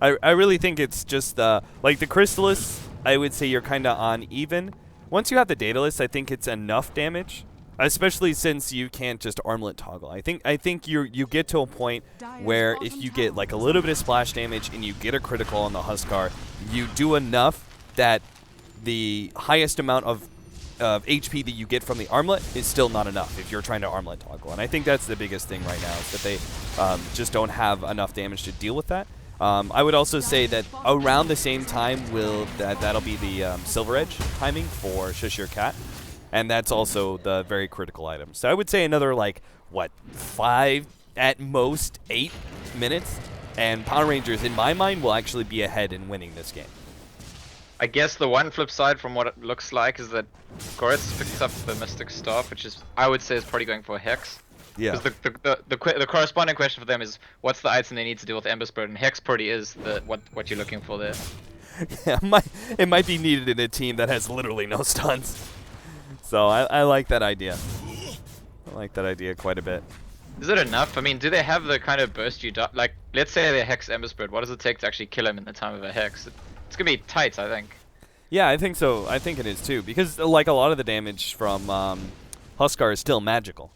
I really think it's just like the Chrysalis. I would say you're kind of on even. Once you have the dataless, I think it's enough damage, especially since you can't just armlet toggle. I think you get to a point where if you get like a little bit of splash damage and you get a critical on the Huskar, you do enough that the highest amount of HP that you get from the armlet is still not enough if you're trying to armlet toggle. And I think that's the biggest thing right now, is that they just don't have enough damage to deal with that. I would also say that around the same time that'll be the Silver Edge timing for Cheshire Cat, and that's also the very critical item. So I would say another, like, what, 5 at most 8 minutes, and Power Rangers in my mind will actually be ahead in winning this game. I guess the one flip side from what it looks like is that Goretz picks up the Mystic Staff, which is, I would say, is probably going for a Hex. Yeah. Because the corresponding question for them is, what's the item they need to deal with Ember Spirit, and Hex probably is what you're looking for there. Yeah, it might be needed in a team that has literally no stuns. So I like that idea. I like that idea quite a bit. Is it enough? I mean, do they have the kind of burst you do? Like, let's say they Hex Ember Spirit. What does it take to actually kill him in the time of a Hex? It's gonna be tight, I think. Yeah, I think so. I think it is too, because like a lot of the damage from Huskar is still magical,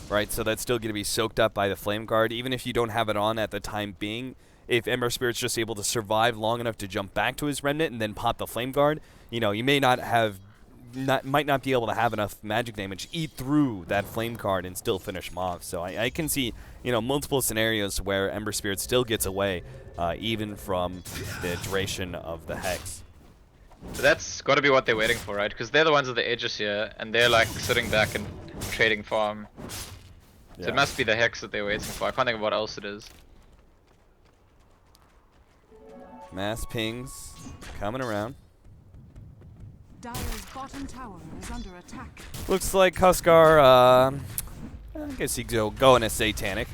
right? So that's still going to be soaked up by the Flame Guard, even if you don't have it on at the time being. If Ember Spirit's just able to survive long enough to jump back to his Remnant and then pop the Flame Guard, you know, you may might not be able to have enough magic damage eat through that Flame Guard and still finish him off. So I can see, you know, multiple scenarios where Ember Spirit still gets away, even from the duration of the Hex. So that's got to be what they're waiting for, right? Because they're the ones with the Aegis here, and they're like sitting back and trading farm. So it must be the Hex that they're waiting for. I can't think of what else it is. Mass pings coming around. Dire's bottom tower is under attack. Looks like Huskar, I guess he could go in a Satanic.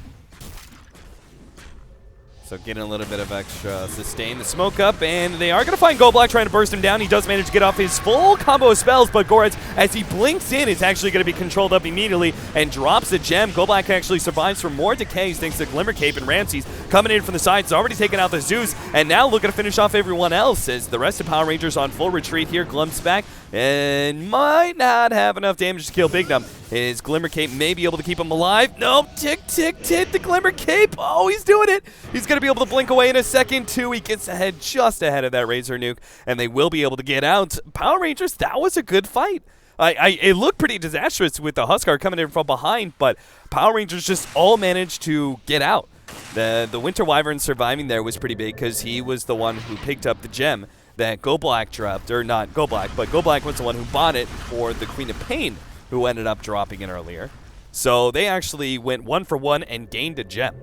So getting a little bit of extra sustain. The smoke up, and they are going to find Goldblack trying to burst him down. He does manage to get off his full combo of spells, but Goretz, as he blinks in, is actually going to be controlled up immediately and drops a gem. Goldblack actually survives from more decays thanks to Glimmer Cape, and Ramses coming in from the sides, already taking out the Zeus, and now looking to finish off everyone else as the rest of Power Rangers on full retreat here. Glum's back and might not have enough damage to kill Big Numb. His Glimmer Cape may be able to keep him alive. Nope, tick, tick, tick, the Glimmer Cape. Oh, he's doing it. He's going to be able to blink away in a second, too. He gets ahead, just ahead of that Razor Nuke, and they will be able to get out. Power Rangers, that was a good fight. It looked pretty disastrous with the Huskar coming in from behind, but Power Rangers just all managed to get out. The Winter Wyvern surviving there was pretty big because he was the one who picked up the gem that Goldblack dropped, or not Goldblack, but Goldblack was the one who bought it for the Queen of Pain, who ended up dropping it earlier. So they actually went 1 for 1 and gained a gem.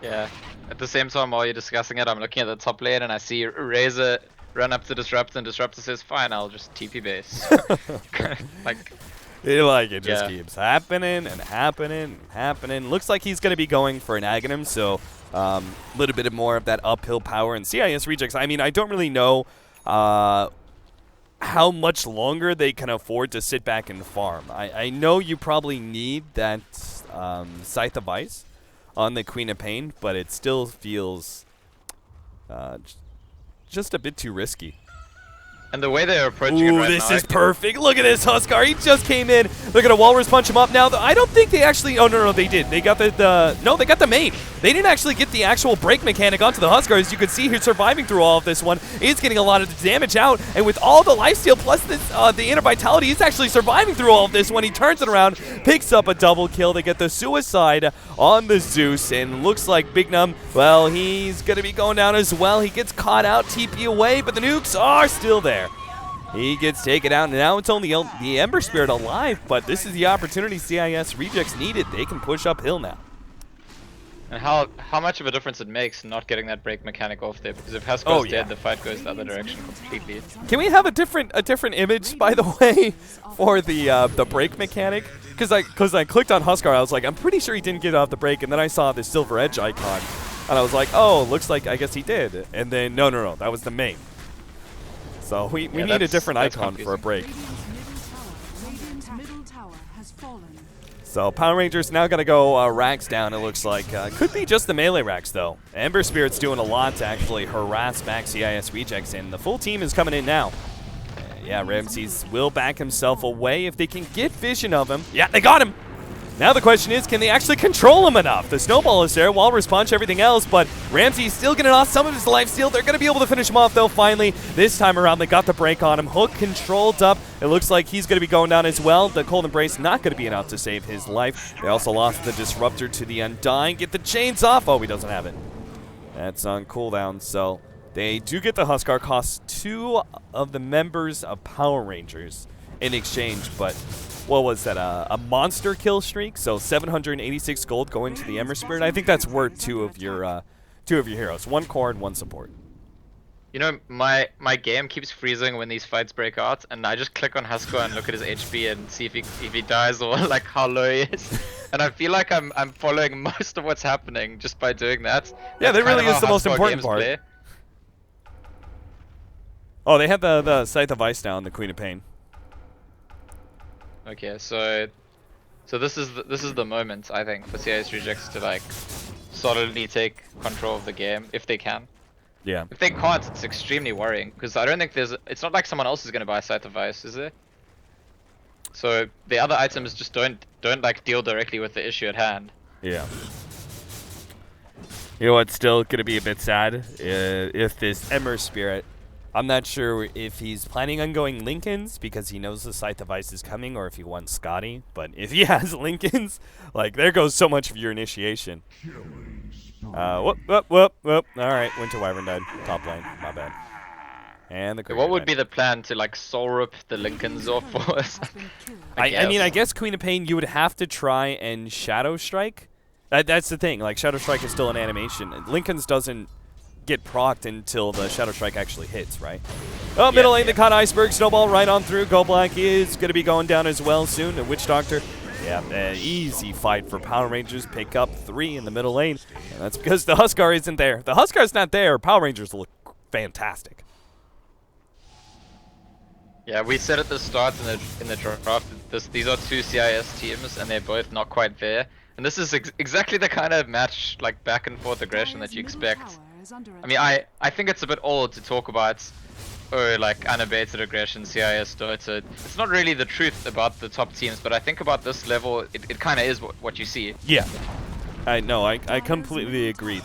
Yeah. At the same time, while you're discussing it, I'm looking at the top lane and I see Razor run up to Disrupt, and Disruptor says, "Fine, I'll just TP base." It just keeps happening and happening and happening. Looks like he's going to be going for an Aghanim, so a little bit more of that uphill power. And CIS rejects, I mean, I don't really know how much longer they can afford to sit back and farm. I know you probably need that Scythe of Ice on the Queen of Pain, but it still feels just a bit too risky. And the way they're approaching it right now, this is perfect. Look at this Huskar. He just came in. They're gonna Walrus punch him up now. I don't think they actually. Oh no, they did. They got no, they got the main. They didn't actually get the actual break mechanic onto the Huskar. As you can see, he's surviving through all of this one. He's getting a lot of damage out, and with all the lifesteal plus this, the inner vitality, he's actually surviving through all of this one. He turns it around, picks up a double kill. They get the suicide on the Zeus, and looks like Big Numb, well, he's gonna be going down as well. He gets caught out, TP away, but the nukes are still there. He gets taken out, and now it's only the Ember Spirit alive, but this is the opportunity CIS rejects needed. They can push uphill now. And how much of a difference it makes not getting that break mechanic off there, because if Huskar's dead, the fight goes the other direction completely. Can we have a different image, by the way, for the break mechanic? Because I clicked on Huskar, I was like, I'm pretty sure he didn't get off the break, and then I saw the Silver Edge icon, and I was like, oh, looks like I guess he did. And then no, that was the main. So we need a different icon for a break. So Power Rangers now going to go racks down, it looks like. Could be just the melee racks, though. Ember Spirit's doing a lot to actually harass back CIS rejects, and the full team is coming in now. Yeah, Ramses will back himself away if they can get vision of him. Yeah, they got him! Now the question is, can they actually control him enough? The snowball is there, Walrus punch, everything else, but Ramsey's still getting off some of his lifesteal. They're going to be able to finish him off, though, finally. This time around, they got the break on him. Hook controlled up. It looks like he's going to be going down as well. The Cold Embrace not going to be enough to save his life. They also lost the Disruptor to the Undying. Get the chains off. Oh, he doesn't have it. That's on cooldown, so they do get the Huskar. Costs 2 of the members of Power Rangers in exchange, but what was that, a monster kill streak? So 786 gold going to the Ember Spirit. I think that's worth two of your heroes, 1 core and 1 support. You know, my game keeps freezing when these fights break out, and I just click on Huskar and look at his HP and see if he dies or like how low he is. And I feel like I'm following most of what's happening just by doing that. Yeah, that really is the most important part. Play. Oh, they have the Scythe of Ice down, the Queen of Pain. Okay, so this is the moment, I think, for CIS rejects to like solidly take control of the game if they can. Yeah. If they can't, it's extremely worrying, because I don't think it's not like someone else is going to buy Scythe of Ice, is there? So the other items just don't like deal directly with the issue at hand. Yeah. You know what's still going to be a bit sad? If this Ember Spirit, I'm not sure if he's planning on going Lincolns because he knows the Scythe of Ice is coming, or if he wants Scotty. But if he has Lincolns, like, there goes so much of your initiation. Whoop. Alright, Winter Wyvern died. Top lane. My bad. And the what would be the plan to, like, soul rip the Lincolns off for us? I mean, I guess Queen of Pain, you would have to try and Shadow Strike. That's the thing. Like, Shadow Strike is still an animation. Lincolns doesn't get procced until the Shadow Strike actually hits, right? Oh, middle lane, they caught Iceberg. Snowball right on through. Go Black is going to be going down as well soon. And Witch Doctor, yeah, easy fight for Power Rangers. Pick up 3 in the middle lane. And that's because the Huskar isn't there. If the Huskar's not there, Power Rangers look fantastic. Yeah, we said at the start in the draft that these are 2 CIS teams and they're both not quite there. And this is exactly the kind of match, like back and forth aggression that you expect. I mean, I think it's a bit old to talk about, or like unabated aggression, CIS, Dota. It's not really the truth about the top teams, but I think about this level, it kind of is what you see. Yeah, I completely agree.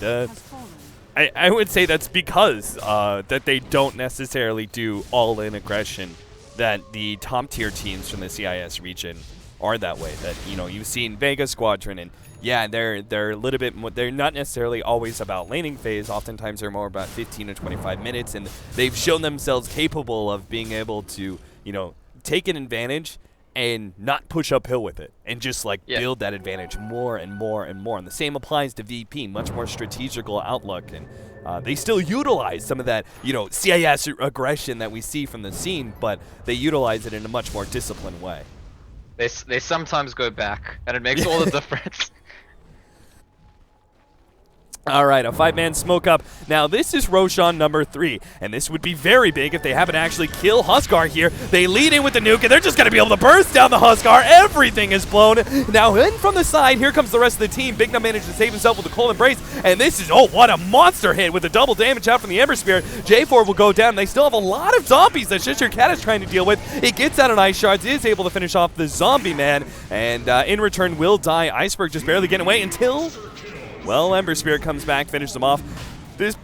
I would say that's because that they don't necessarily do all-in aggression, that the top tier teams from the CIS region are that way. That, you know, you've seen Vega Squadron, and yeah, they're a little bit more, they're not necessarily always about laning phase. Oftentimes they're more about 15 to 25 minutes, and they've shown themselves capable of being able to, you know, take an advantage and not push uphill with it, and just like build that advantage more and more and more. And the same applies to VP, much more strategical outlook, and they still utilize some of that, you know, CIS aggression that we see from the scene, but they utilize it in a much more disciplined way. They sometimes go back, and it makes all the difference. All right, a 5-man smoke up. Now, this is Roshan number 3, and this would be very big if they happen to actually kill Huskar here. They lead in with the nuke, and they're just going to be able to burst down the Huskar. Everything is blown. Now, in from the side, here comes the rest of the team. Big Num managed to save himself with the Cold Embrace, and this is, oh, what a monster hit with the double damage out from the Ember Spirit. J4 will go down. They still have a lot of zombies that Shisher Cat is trying to deal with. He gets out on Ice Shards, is able to finish off the zombie man, and in return will die. Iceberg just barely getting away until... well, Ember Spirit comes back, finishes them off. This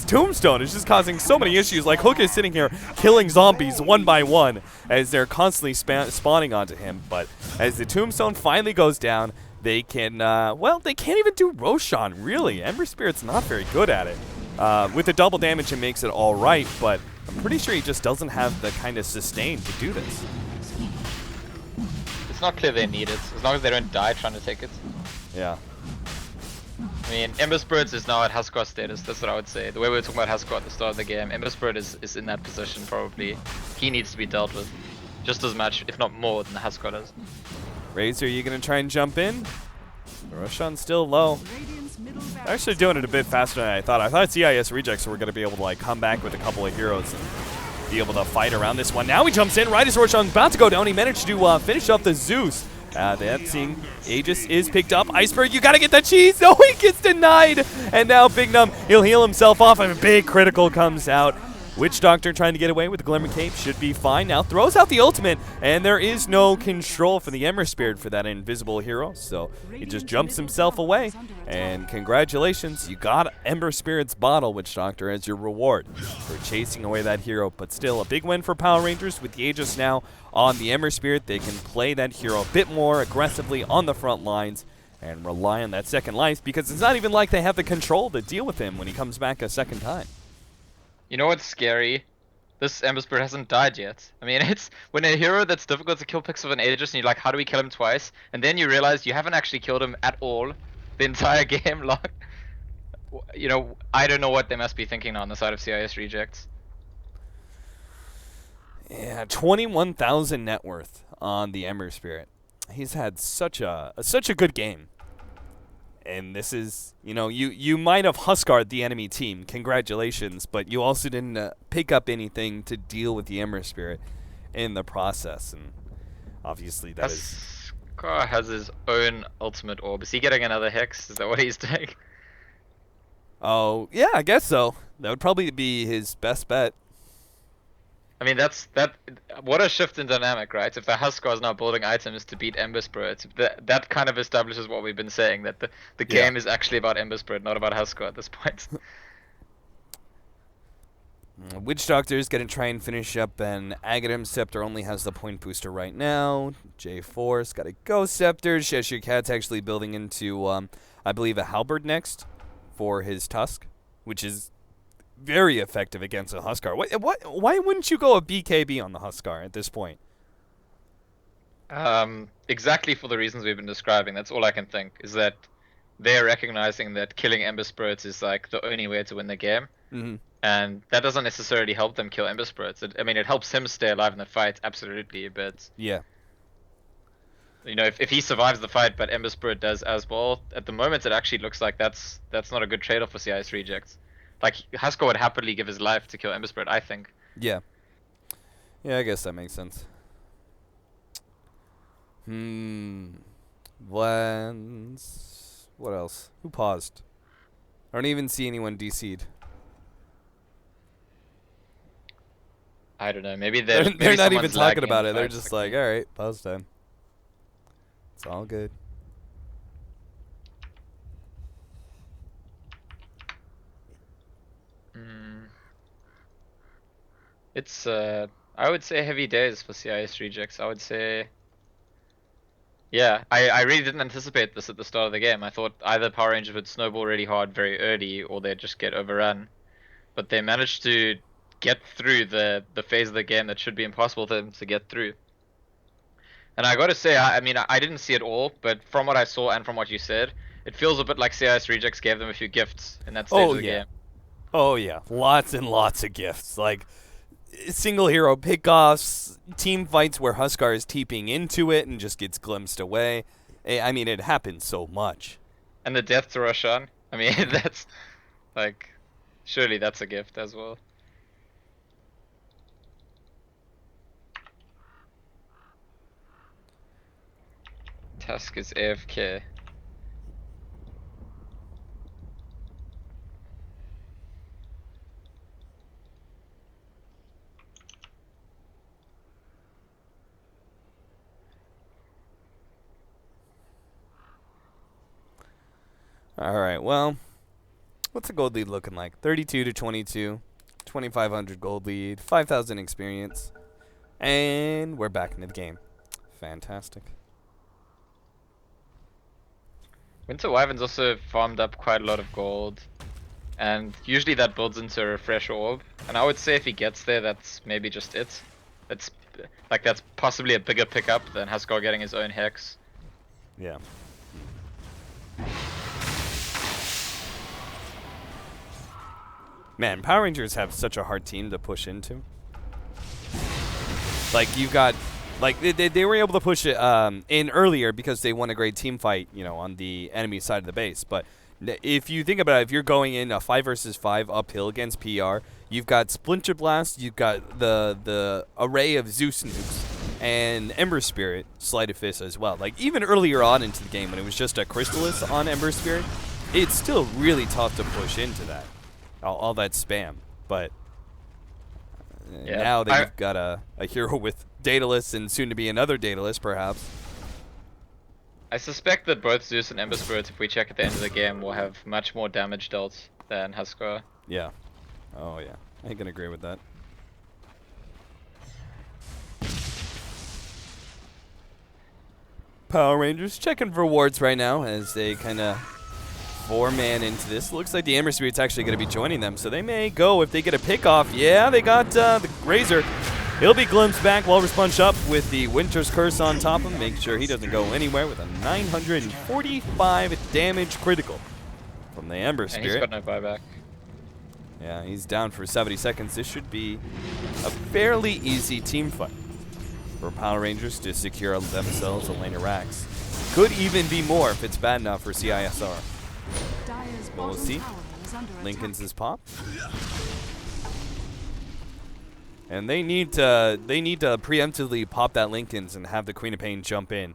Tombstone is just causing so many issues. Like, Hook is sitting here killing zombies one by one as they're constantly spawning onto him. But as the Tombstone finally goes down, they can, well, they can't even do Roshan, really. Ember Spirit's not very good at it. With the double damage, it makes it all right, but I'm pretty sure he just doesn't have the kind of sustain to do this. It's not clear they need it, as long as they don't die trying to take it. Yeah. I mean, Ember Spirit is now at Huskar status, that's what I would say. The way we were talking about Huskar at the start of the game, Ember Spirit is in that position probably. He needs to be dealt with just as much, if not more, than the Huskar does. Razor, are you going to try and jump in? Roshan's still low. Actually doing it a bit faster than I thought. I thought CIS rejects were going to be able to like come back with a couple of heroes and be able to fight around this one. Now he jumps in right as Roshan's about to go down. He managed to finish off the Zeus. That seeing Aegis is picked up. Iceberg, you gotta get that cheese. No, he gets denied. And now Big Num, he'll heal himself off, and a big critical comes out. Witch Doctor trying to get away with the Glimmer Cape should be fine. Now throws out the ultimate, and there is no control for the Ember Spirit for that invisible hero, so he just jumps himself away. And congratulations, you got Ember Spirit's bottle, Witch Doctor, as your reward for chasing away that hero. But still, a big win for Power Rangers with the Aegis now on the Ember Spirit. They can play that hero a bit more aggressively on the front lines and rely on that second life, because it's not even like they have the control to deal with him when he comes back a second time. You know what's scary? This Ember Spirit hasn't died yet. I mean, it's when a hero that's difficult to kill picks up an Aegis and you're like, how do we kill him twice? And then you realize you haven't actually killed him at all the entire game long. You know, I don't know what they must be thinking on the side of CIS rejects. Yeah, 21,000 net worth on the Ember Spirit. He's had such a good game. And this is, you know, you might have Huskar'd the enemy team. Congratulations, but you also didn't pick up anything to deal with the Ember Spirit in the process. And obviously that is... Huskar has his own ultimate orb. Is he getting another Hex? Is that what he's doing? Oh, yeah, I guess so. That would probably be his best bet. I mean, what a shift in dynamic, right? If the Huskar is now building items to beat Ember Spirit, that kind of establishes what we've been saying, that the game is actually about Ember Spirit, not about Huskar at this point. Witch Doctor is going to try and finish up an Agadim. Scepter only has the point booster right now. J4's got a Ghost Scepter. Cheshire Cat's actually building into, I believe, a Halberd next for his Tusk, which is very effective against a Huskar. Why wouldn't you go a BKB on the Huskar at this point? Exactly for the reasons we've been describing. That's all I can think, is that they're recognizing that killing Ember Spirits is like the only way to win the game. Mm-hmm. And that doesn't necessarily help them kill Ember Spirits. I mean, it helps him stay alive in the fight, absolutely. But Yeah. you know, if he survives the fight, but Ember Spirit does as well, at the moment it actually looks like that's not a good trade-off for CIS rejects. Like Haskell would happily give his life to kill Ember Spirit, I think. Yeah. Yeah, I guess that makes sense. What else? Who paused? I don't even see anyone DC'd. I don't know. Maybe They're maybe not even someone's talking lagging about in it. the They're fight. just like, all right, pause time. It's all good. It's I would say heavy days for CIS rejects. I would say, yeah, I really didn't anticipate this at the start of the game. I thought either Power Rangers would snowball really hard very early, or they'd just get overrun. But they managed to get through the phase of the game that should be impossible for them to get through. And I gotta say, I mean, I didn't see it all, but from what I saw and from what you said, it feels a bit like CIS rejects gave them a few gifts in that stage of the game. Oh yeah, lots and lots of gifts. Like single hero pickoffs, team fights where Huskar is TPing into it and just gets glimpsed away. I mean, it happens so much. And the death to Roshan. I mean, that's like, surely that's a gift as well. Tusk is AFK. All right, well, what's the gold lead looking like? 32 to 22, 2,500 gold lead, 5,000 experience, and we're back into the game. Fantastic. Winter Wyvern's also farmed up quite a lot of gold, and usually that builds into a refresh orb. And I would say if he gets there, that's maybe just it. That's possibly a bigger pickup than Haskell getting his own hex. Yeah. Man, Power Rangers have such a hard team to push into. Like, you've got... Like, they were able to push it in earlier because they won a great team fight, you know, on the enemy side of the base. But if you think about it, if you're going in a 5 versus 5 uphill against PR, you've got Splinter Blast, you've got the array of Zeus nukes, and Ember Spirit, Sleight of Fist as well. Like, even earlier on into the game when it was just a Chrysalis on Ember Spirit, it's still really tough to push into that. All that spam. But Yeah. now that you've got a hero with Daedalus and soon to be another Daedalus, perhaps. I suspect that both Zeus and Ember Spirits, if we check at the end of the game, will have much more damage dealt than Haskell. Yeah. Oh, yeah. I can agree with that. Power Rangers checking for wards right now as they kind of 4-man into this. Looks like the Ember Spirit's actually going to be joining them, so they may go if they get a pick off. Yeah, they got the Razor. He'll be glimpsed back while Response up with the Winter's Curse on top of him. Make sure he doesn't go anywhere with a 945 damage critical from the Ember And Spirit. he's got no buyback. Yeah, he's down for 70 seconds. This should be a fairly easy team fight for Power Rangers to secure themselves a lane of racks. Could even be more if it's bad enough for CISR. Dire's Well, we'll bottom see. tower is under Lincoln's attack. is pop. And they need to preemptively pop that Lincoln's and have the Queen of Pain jump in.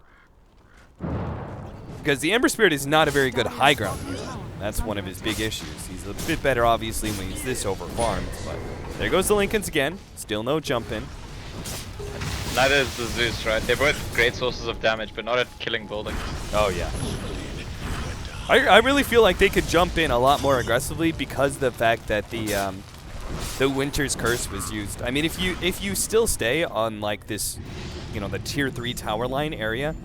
Because the Ember Spirit is not a very good high ground user. That's one of his big issues. He's a bit better, obviously, when he's this over-farmed. But there goes the Lincoln's again. Still no jump in. Neither is the Zeus, right? They're both great sources of damage, but not at killing buildings. Oh, yeah. I really feel like they could jump in a lot more aggressively because of the fact that the Winter's Curse was used. I mean, if you still stay on, like, this, you know, the tier 3 tower line area,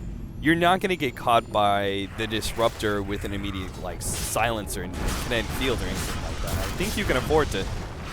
you're not going to get caught by the Disruptor with an immediate, like, silencer in kinetic field or anything like that. I think you can afford to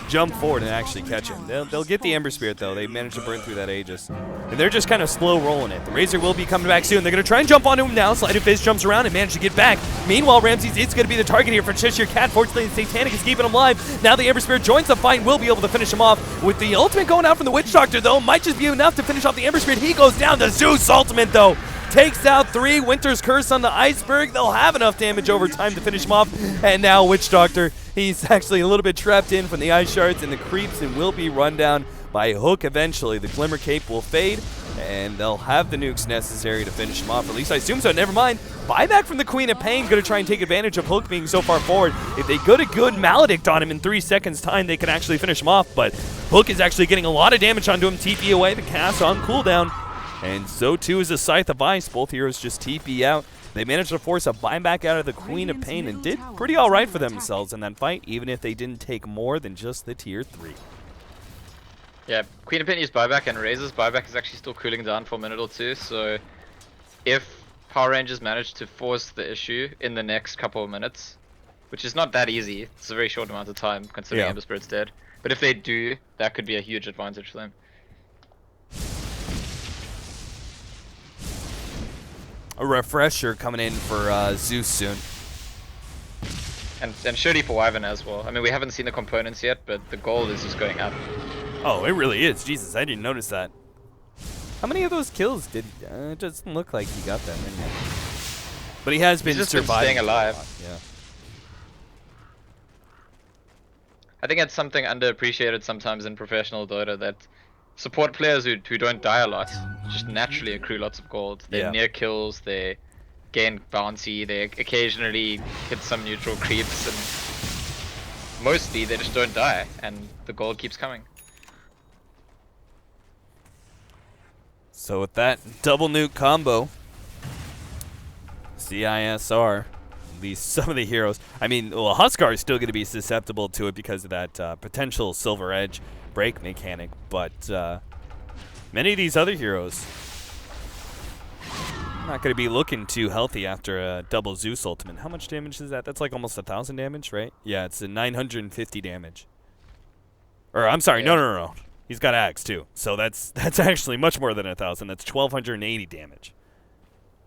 jump forward and actually catch him. They'll get the Ember Spirit, though. They managed to burn through that Aegis. And they're just kind of slow rolling it. The Razor will be coming back soon. They're going to try and jump onto him now. Sleight of Fist jumps around and manages to get back. Meanwhile, Ramses is going to be the target here for Cheshire Cat. Fortunately, the Satanic is keeping him alive. Now the Ember Spirit joins the fight and will be able to finish him off. With the ultimate going out from the Witch Doctor, though, might just be enough to finish off the Ember Spirit. He goes down. The Zeus ultimate, though, takes out 3. Winter's Curse on the Iceberg. They'll have enough damage over time to finish him off. And now Witch Doctor, he's actually a little bit trapped in from the Ice Shards and the creeps and will be run down by Hook eventually. The Glimmer Cape will fade, and they'll have the nukes necessary to finish him off. At least I assume so. Never mind. Buyback from the Queen of Pain, going to try and take advantage of Hook being so far forward. If they go to good Maledict on him in 3 seconds time, they can actually finish him off, but Hook is actually getting a lot of damage onto him. TP away, the cast on cooldown, and so too is the Scythe of Ice. Both heroes just TP out. They managed to force a buyback out of the Queen of Pain and did pretty alright for themselves in that fight, even if they didn't take more than just the tier 3. Yeah, Queen of Pain used buyback, and Razor's buyback is actually still cooling down for a minute or two, so if Power Rangers manage to force the issue in the next couple of minutes, which is not that easy, it's a very short amount of time considering Ember Spirit's dead, but if they do, that could be a huge advantage for them. A refresher coming in for Zeus soon. And Shirley for Wyvern as well. I mean, we haven't seen the components yet, but the gold is just going up. Oh, it really is. Jesus, I didn't notice that. How many of those kills did he... it doesn't look like he got that many. But he has been surviving. Staying alive. Yeah. I think it's something underappreciated sometimes in professional Dota, that support players who don't die a lot just naturally accrue lots of gold. They near kills, they gain bounty, they occasionally hit some neutral creeps, and mostly they just don't die, and the gold keeps coming. So with that double nuke combo, CISR, at least some of the heroes. I mean, well, Huskar is still going to be susceptible to it because of that potential Silver Edge break mechanic, but many of these other heroes not going to be looking too healthy after a double Zeus ultimate. How much damage is that? That's like almost 1,000 damage, right? Yeah, it's a 950 damage. Or I'm sorry, no. He's got Axe too, so that's actually much more than 1,000. That's 1,280 damage.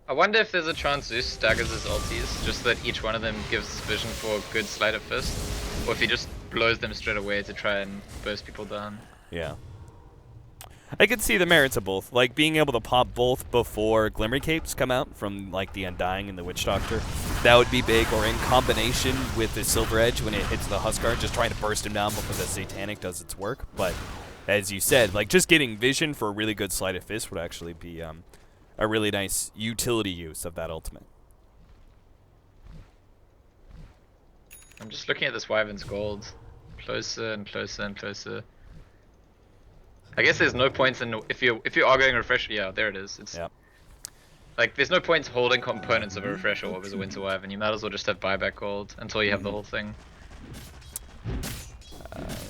I wonder if there's a chance Zeus staggers his ultis, just so that each one of them gives vision for a good Sleight of Fist, or if he just blows them straight away to try and burst people down. Yeah. I could see the merits of both, like being able to pop both before Glimmer Capes come out from like the Undying and the Witch Doctor. That would be big, or in combination with the Silver Edge when it hits the Huskar, just trying to burst him down before the Satanic does its work. But as you said, like just getting vision for a really good Sleight of Fist would actually be a really nice utility use of that ultimate. I'm just looking at this Wyvern's gold. Closer and closer and closer. I guess there's no points in if you are going refresher. Yeah, there it is. It's like there's no points holding components of a refresher orb as a Winter Wyvern. You might as well just have buyback gold until you have the whole thing.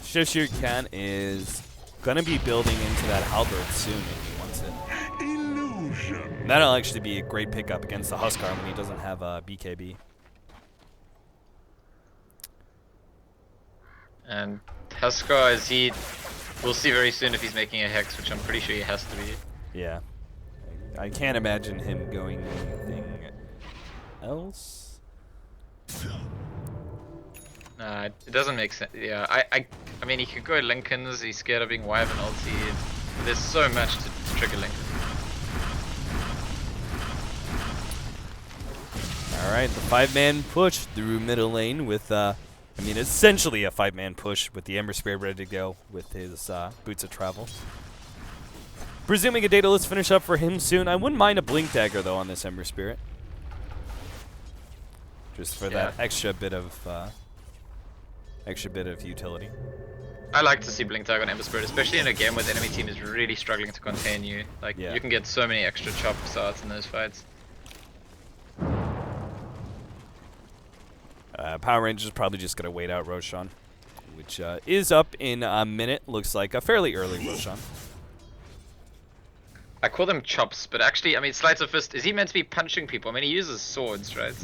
Cheshire Cat is gonna be building into that halberd soon if he wants it. Illusion. That'll actually be a great pickup against the Huskar when he doesn't have a BKB. And Huskar, is he? We'll see very soon if he's making a Hex, which I'm pretty sure he has to be. Yeah. I can't imagine him going anything else. Nah, it doesn't make sense. Yeah, I mean, he could go Lincoln's. He's scared of being Wyvern ulti. There's so much to trigger Lincoln. Alright, the 5-man push through middle lane with, I mean, essentially a 5-man push with the Ember Spirit ready to go with his Boots of Travel. Presuming a Daedalus finish up for him soon. I wouldn't mind a Blink Dagger, though, on this Ember Spirit. Just for that extra bit of utility. I like to see Blink Tag on Ember Spirit, especially in a game where the enemy team is really struggling to contain you. Like, you can get so many extra chops out in those fights. Power Rangers is probably just going to wait out Roshan, which is up in a minute. Looks like a fairly early Roshan. I call them chops, but actually, I mean, Sleight of Fist, is he meant to be punching people? I mean, he uses swords, right?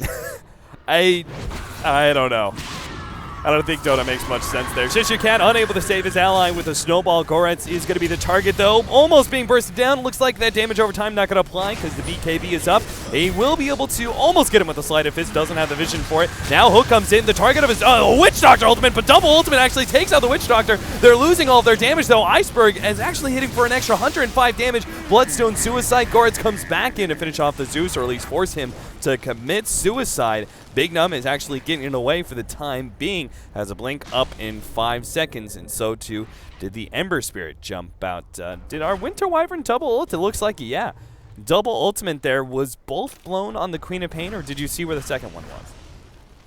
I don't know. I don't think Dota makes much sense there. Shishukan unable to save his ally with a snowball. Goretz is going to be the target, though. Almost being bursted down. Looks like that damage over time not going to apply because the BKB is up. He will be able to almost get him with a sleight of fist. Doesn't have the vision for it. Now Hook comes in. The target of his Witch Doctor ultimate, but double ultimate actually takes out the Witch Doctor. They're losing all of their damage, though. Iceberg is actually hitting for an extra 105 damage. Bloodstone Suicide. Goretz comes back in to finish off the Zeus, or at least force him to commit suicide. Big Num is actually getting it away for the time being. Has a blink up in 5 seconds, and so too did the Ember Spirit jump out. Did our Winter Wyvern double ult? It looks like, yeah. Double ultimate there. Was both blown on the Queen of Pain, or did you see where the second one was?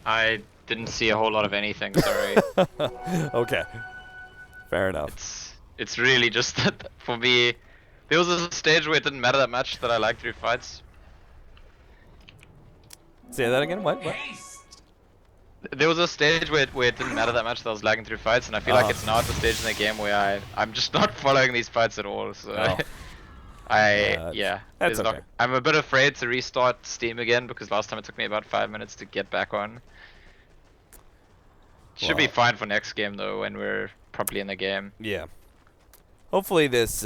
I didn't see a whole lot of anything, sorry. Okay. Fair enough. It's really just that for me, there was a stage where it didn't matter that much that I liked through fights. Say that again? What? There was a stage where it didn't matter that much that I was lagging through fights, and I feel like it's now at the stage in the game where I'm just not following these fights at all. So yeah, that's okay. I'm a bit afraid to restart Steam again because last time it took me about 5 minutes to get back on. Should be fine for next game though when we're properly in the game. Yeah. Hopefully this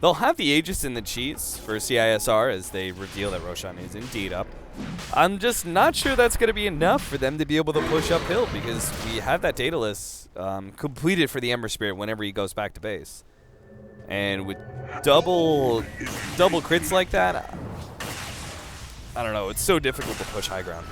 they'll have the Aegis in the cheats for CISR as they reveal that Roshan is indeed up. I'm just not sure that's going to be enough for them to be able to push uphill because we have that Daedalus completed for the Ember Spirit whenever he goes back to base. And with double crits like that, I don't know, it's so difficult to push high ground.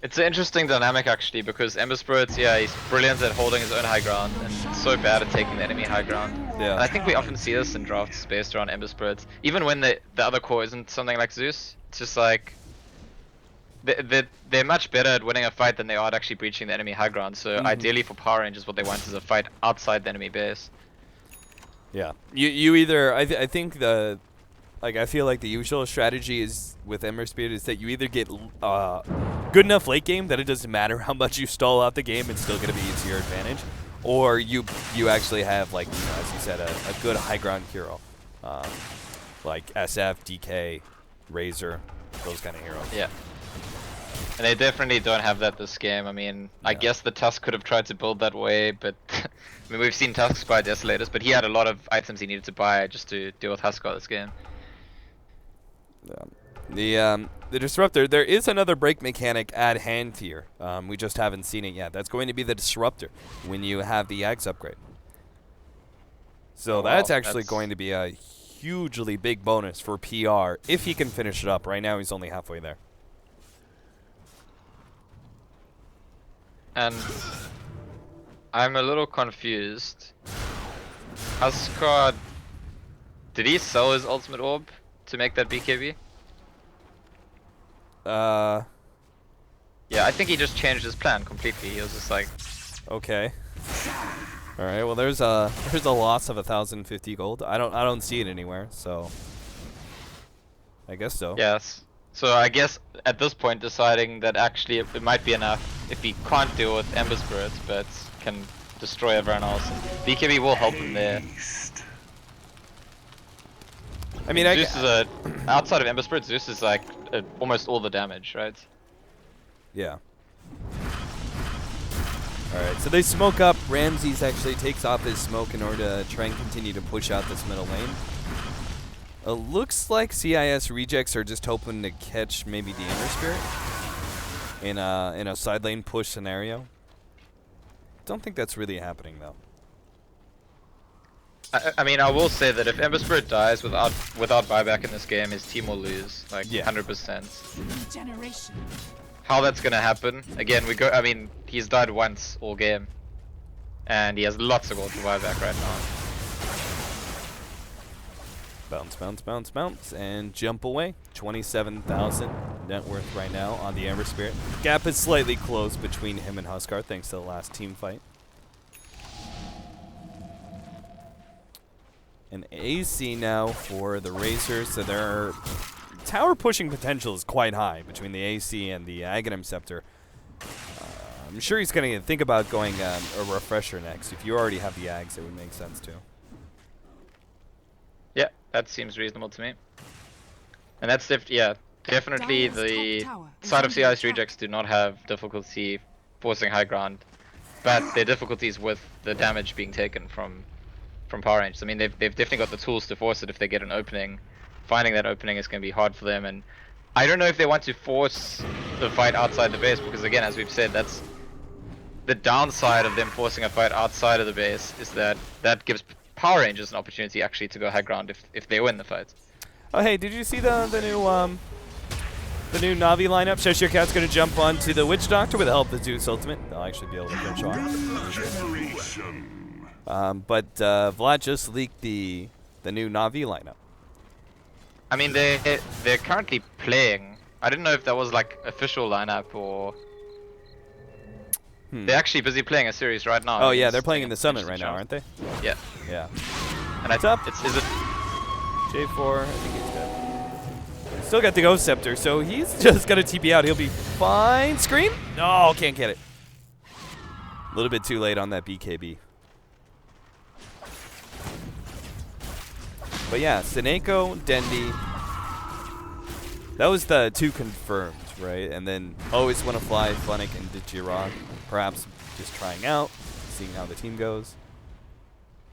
It's an interesting dynamic actually because Ember Spirit, yeah, he's brilliant at holding his own high ground and so bad at taking the enemy high ground. Yeah. And I think we often see this in drafts based around Ember Spirits. Even when the other core isn't something like Zeus, it's just like they're much better at winning a fight than they are at actually breaching the enemy high ground. So ideally for Power Rangers, what they want is a fight outside the enemy base. Yeah. You either I think the I feel like the usual strategy is with Ember Spirit is that you either get good enough late game that it doesn't matter how much you stall out the game, it's still going to be to your advantage, or you actually have, like, you know, as you said, a good high ground hero, like SF, DK, Razor, those kind of heroes. Yeah. And they definitely don't have that this game. I mean, I guess the Tusk could have tried to build that way, but I mean, we've seen Tusk buy Desolators, but he had a lot of items he needed to buy just to deal with Huskar this game. The Disruptor, there is another break mechanic at hand here. We just haven't seen it yet. That's going to be the Disruptor when you have the Axe upgrade. So that's actually going to be a hugely big bonus for PR if he can finish it up. Right now he's only halfway there. And I'm a little confused. Huskar, did he sell his ultimate orb to make that BKB? Yeah, I think he just changed his plan completely. He was just like, okay. All right. Well, there's a loss of 1,050 gold. I don't see it anywhere, so I guess so. Yes. So I guess at this point deciding that actually it might be enough if he can't deal with Ember Spirits but can destroy everyone else. BKB will help him there. I mean, Zeus is outside of Ember Spirit, Zeus is like almost all the damage, right? Yeah. Alright, so they smoke up. Ramses actually takes off his smoke in order to try and continue to push out this middle lane. It looks like CIS rejects are just hoping to catch maybe the Ember Spirit in a side lane push scenario. Don't think that's really happening though. I mean, I will say that if Ember Spirit dies without buyback in this game, his team will lose, like 100%. Generation. How that's gonna happen? Again, I mean, he's died once all game, and he has lots of gold to buyback right now. Bounce, bounce, bounce, bounce, and jump away. 27,000 net worth right now on the Ember Spirit. Gap is slightly closed between him and Huskar thanks to the last team fight. An AC now for the Razors, so their tower pushing potential is quite high between the AC and the Aghanim Scepter. I'm sure he's going to think about going a Refresher next. If you already have the Ags, it would make sense too. Yeah, that seems reasonable to me. And that's if, yeah, definitely the side of CIS rejects do not have difficulty forcing high ground, but their difficulties with the damage being taken from power range. I mean, they've definitely got the tools to force it if they get an opening. Finding that opening is going to be hard for them, and I don't know if they want to force the fight outside the base, because again, as we've said, that's the downside of them forcing a fight outside of the base, is that gives Power Rangers an opportunity actually to go high ground if they win the fight. Oh hey, did you see the new Navi lineup? Cheshire Cat's gonna jump onto the Witch Doctor with the help of Zeus Ultimate. They'll actually be able to finish off. But Vlad just leaked the new Navi lineup. I mean, they're currently playing. I didn't know if that was like official lineup or. They're actually busy playing a series right now. Oh yeah, they're playing in the Summit right now, aren't they? Yeah. Yeah. And What's up? Is it? J4, I think he's dead. Still got the Ghost Scepter, so he's just gonna TP out. He'll be fine. Scream? No, can't get it. A little bit too late on that BKB. But yeah, Seneko, Dendi. That was the 2 confirmed, right? And then Always Wanna Fly, Funnick, and Dichira. Perhaps just trying out, seeing how the team goes.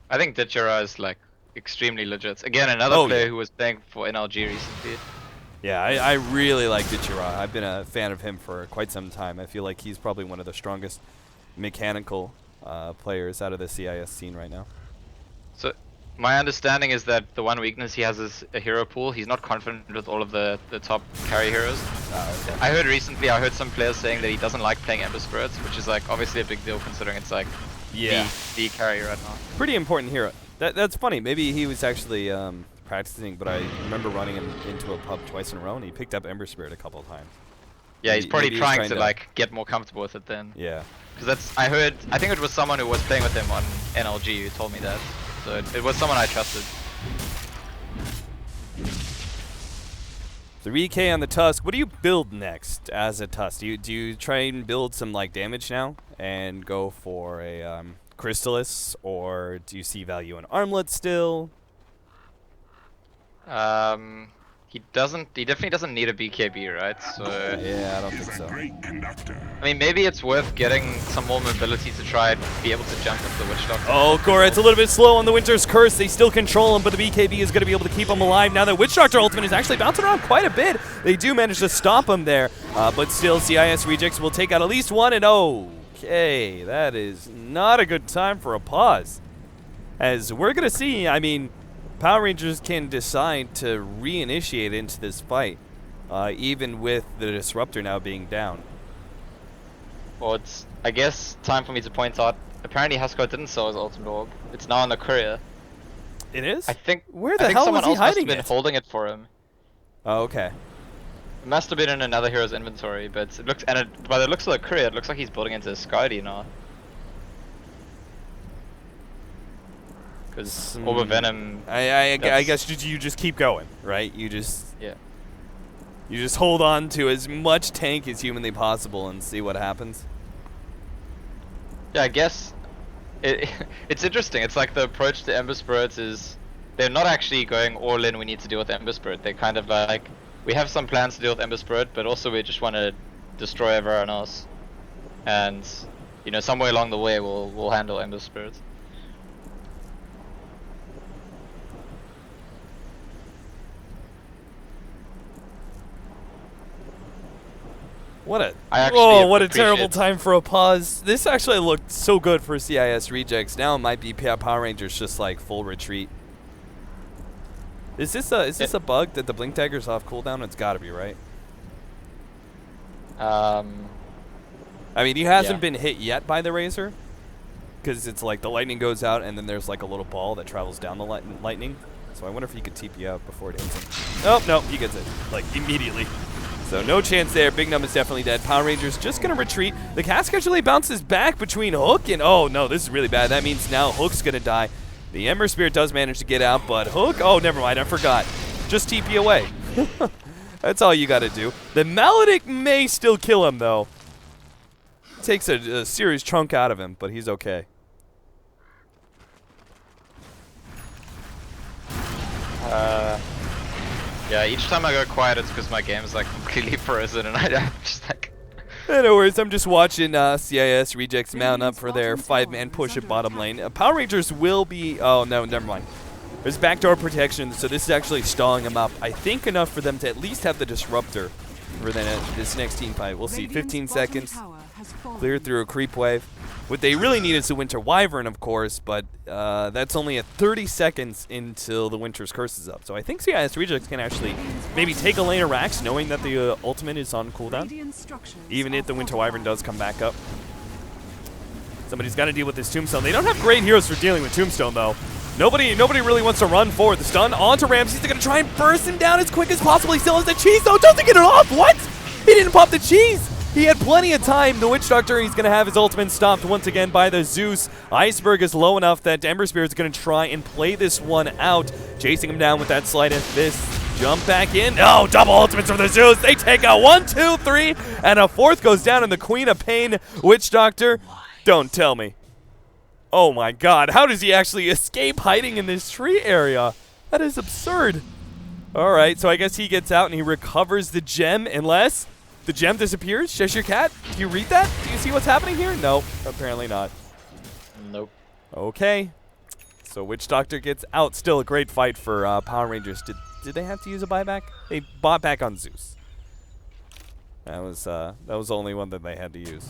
I think Dichira is like extremely legit. Again, another player who was playing for NLG recently. Yeah, I really like Dichira. I've been a fan of him for quite some time. I feel like he's probably one of the strongest mechanical players out of the CIS scene right now. So my understanding is that the one weakness he has is a hero pool. He's not confident with all of the top carry heroes. Okay. I heard some players saying that he doesn't like playing Ember Spirits, which is like obviously a big deal considering it's like the carry right now. Pretty important hero. That's funny. Maybe he was actually practicing, but I remember running him into a pub twice in a row, and he picked up Ember Spirit a couple of times. Yeah, he's probably trying to like get more comfortable with it then. Yeah. Because I think it was someone who was playing with him on NLG who told me that. So it was someone I trusted. 3K on the Tusk. What do you build next as a Tusk? Do you try and build some like damage now and go for a Crystallis, or do you see value in Armlet still? He definitely doesn't need a BKB, right? So yeah, I don't think so. I mean, maybe it's worth getting some more mobility to try and be able to jump into the Witch Doctor. Oh, Cora, it's a little bit slow on the Winter's Curse. They still control him, but the BKB is going to be able to keep him alive. Now that Witch Doctor Ultimate is actually bouncing around quite a bit. They do manage to stop him there, but still CIS Rejects will take out at least one, and okay, that is not a good time for a pause. As we're going to see, I mean, Power Rangers can decide to reinitiate into this fight, even with the Disruptor now being down. Well, it's, I guess, time for me to point out, apparently Haskell didn't sell his Ultimate Orb. It's now in the courier. It is? I think Where the hell someone was he else must hiding have been holding it for him. Oh, okay. It must have been in another hero's inventory, but it looks, by the looks of the courier, it looks like he's building into Skadi now. Because Orb of Venom. I guess you just keep going, right? You just hold on to as much tank as humanly possible and see what happens. Yeah, I guess it's interesting. It's like the approach to Ember Spirits is they're not actually going all in. We need to deal with Ember Spirit. They're kind of like, we have some plans to deal with Ember Spirit, but also we just want to destroy everyone else. And you know, somewhere along the way, we'll handle Ember Spirits. What a appreciate terrible time for a pause. This actually looked so good for CIS Rejects. Now it might be Power Rangers just like full retreat. Is this a bug that the Blink Dagger's off cooldown? It's got to be, right? I mean, he hasn't been hit yet by the Razor, because it's like the lightning goes out and then there's like a little ball that travels down the lightning. So I wonder if he could TP out before it hits him. Oh, no, he gets it like immediately. So no chance there. Big Num is definitely dead. Power Rangers just going to retreat. The cast actually bounces back between Hook and... Oh, no, this is really bad. That means now Hook's going to die. The Ember Spirit does manage to get out, but Hook... Oh, never mind. I forgot. Just TP away. That's all you got to do. The Maledict may still kill him, though. Takes a serious chunk out of him, but he's okay. Yeah, each time I go quiet, it's because my game is like completely frozen, and I'm just like. No worries, I'm just watching CIS Rejects mount up for their 5-man push at bottom lane. Power Rangers will be... Oh, no, never mind. There's backdoor protection, so this is actually stalling them up. I think enough for them to at least have the Disruptor for this next team fight. We'll see. 15 seconds. Clear through a creep wave. What they really need is the Winter Wyvern, of course, but that's only at 30 seconds until the Winter's Curse is up. So I think CIS Rejects can actually maybe take a lane of Rax, knowing that the ultimate is on cooldown, even if the Winter Wyvern does come back up. Somebody's got to deal with this Tombstone. They don't have great heroes for dealing with Tombstone, though. Nobody really wants to run forward. The stun onto Ramses. They're going to try and burst him down as quick as possible. He still has the cheese, though. Doesn't get it off. What? He didn't pop the cheese. He had plenty of time. The Witch Doctor, he's going to have his ultimate stopped once again by the Zeus. Iceberg is low enough that Ember Spirit's going to try and play this one out. Chasing him down with that sleight of fist. Jump back in. No, double ultimates from the Zeus. They take out 1, 2, 3, and a fourth goes down in the Queen of Pain. Witch Doctor, don't tell me. Oh my god, how does he actually escape hiding in this tree area? That is absurd. Alright, so I guess he gets out and he recovers the gem unless the gem disappears. Cheshire Cat, do you read that? Do you see what's happening here? No, apparently not. Nope. Okay. So Witch Doctor gets out. Still a great fight for Power Rangers. Did they have to use a buyback? They bought back on Zeus. That was the only one that they had to use.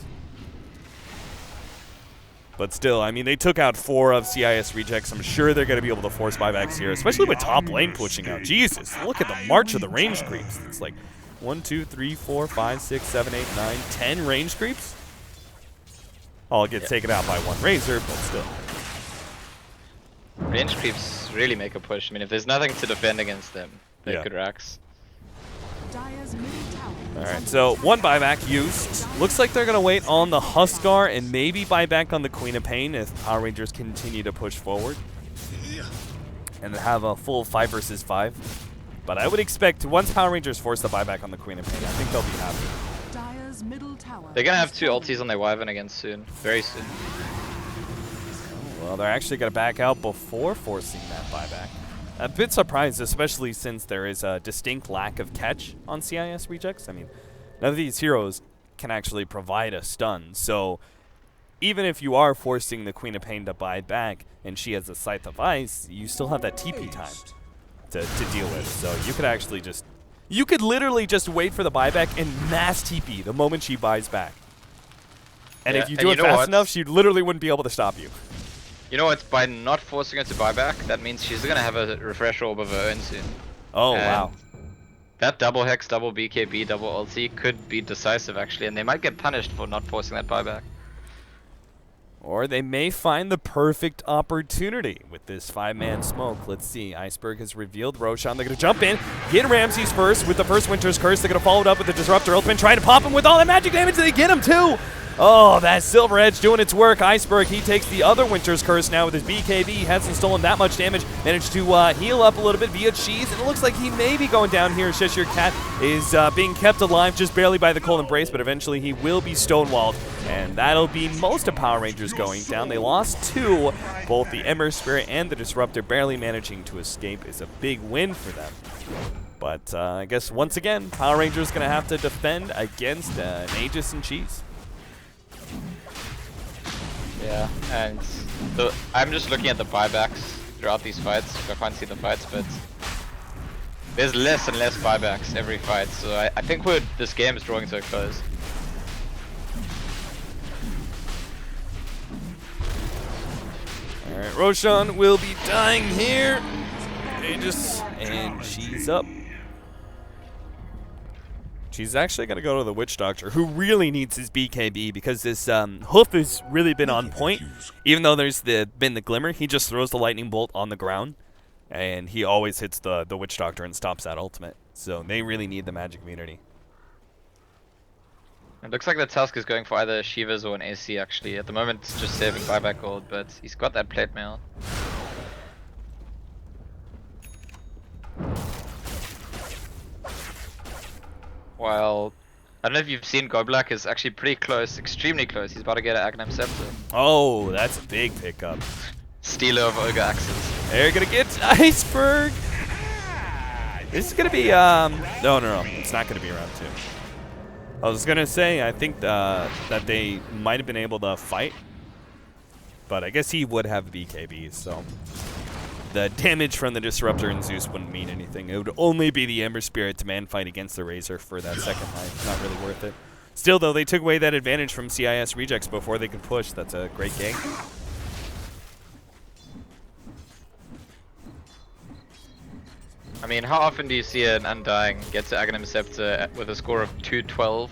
But still, I mean, they took out 4 of CIS Rejects. I'm sure they're going to be able to force buybacks here, especially with top lane pushing out. Jesus, look at the march of the range creeps. It's like 1, 2, 3, 4, 5, 6, 7, 8, 9, 10 range creeps. All get taken out by 1 Razor, but still. Range creeps really make a push. I mean, if there's nothing to defend against them, they could Rax. Alright, so 1 buyback used. Looks like they're going to wait on the Huskar and maybe buy back on the Queen of Pain if Power Rangers continue to push forward. And have a full 5 versus 5. But I would expect once Power Rangers force the buyback on the Queen of Pain, I think they'll be happy. They're going to have 2 ultis on their Wyvern again soon. Very soon. Well, they're actually going to back out before forcing that buyback. A bit surprised, especially since there is a distinct lack of catch on CIS Rejects. I mean, none of these heroes can actually provide a stun. So even if you are forcing the Queen of Pain to buy back and she has a Scythe of Ice, you still have that TP time to deal with. So you could actually just... You could literally just wait for the buyback and mass TP the moment she buys back. And if you do it fast enough, she literally wouldn't be able to stop you. You know what? By not forcing her to buy back, that means she's gonna have a refresh orb of her own soon. Oh, wow. That double hex, double BKB, double ulti could be decisive actually, and they might get punished for not forcing that buyback. Or they may find the perfect opportunity with this 5-man smoke. Let's see. Iceberg has revealed Roshan. They're going to jump in, get Ramses first with the first Winter's Curse. They're going to follow it up with the Disruptor Ultimate, trying to pop him with all that magic damage. They get him too. Oh, that Silver Edge doing its work. Iceberg, he takes the other Winter's Curse now with his BKB. He hasn't stolen that much damage. Managed to heal up a little bit via cheese. And it looks like he may be going down here. Cheshire Cat is being kept alive just barely by the Cold Embrace, but eventually he will be stonewalled. And that'll be most of Power Rangers going down. They lost 2. Both the Ember Spirit and the Disruptor barely managing to escape is a big win for them. But I guess once again, Power Rangers going to have to defend against an Aegis and Cheese. Yeah, and I'm just looking at the buybacks throughout these fights. I can't see the fights, but there's less and less buybacks every fight. So I think this game is drawing to a close. Alright, Roshan will be dying here. Aegis, and she's up. She's actually going to go to the Witch Doctor, who really needs his BKB because this hoof has really been on point. Even though there's been the glimmer, he just throws the lightning bolt on the ground, and he always hits the Witch Doctor and stops that ultimate. So they really need the magic immunity. It looks like the Tusk is going for either Shivas or an AC actually. At the moment, it's just saving buyback gold, but he's got that plate mail. While I don't know if you've seen Goblack is actually pretty close, extremely close. He's about to get an Agnam Scepter. Oh, that's a big pickup. Stealer of Ogre Axes. They're gonna get Iceberg. This is going to be, no, it's not going to be round 2. I was going to say, I think that they might have been able to fight, but I guess he would have BKB, so the damage from the Disruptor and Zeus wouldn't mean anything. It would only be the Ember Spirit to man fight against the Razor for that second life. Not really worth it. Still, though, they took away that advantage from CIS rejects before they could push. That's a great gank. I mean, how often do you see an Undying get to Aghanim Scepter with a score of 212?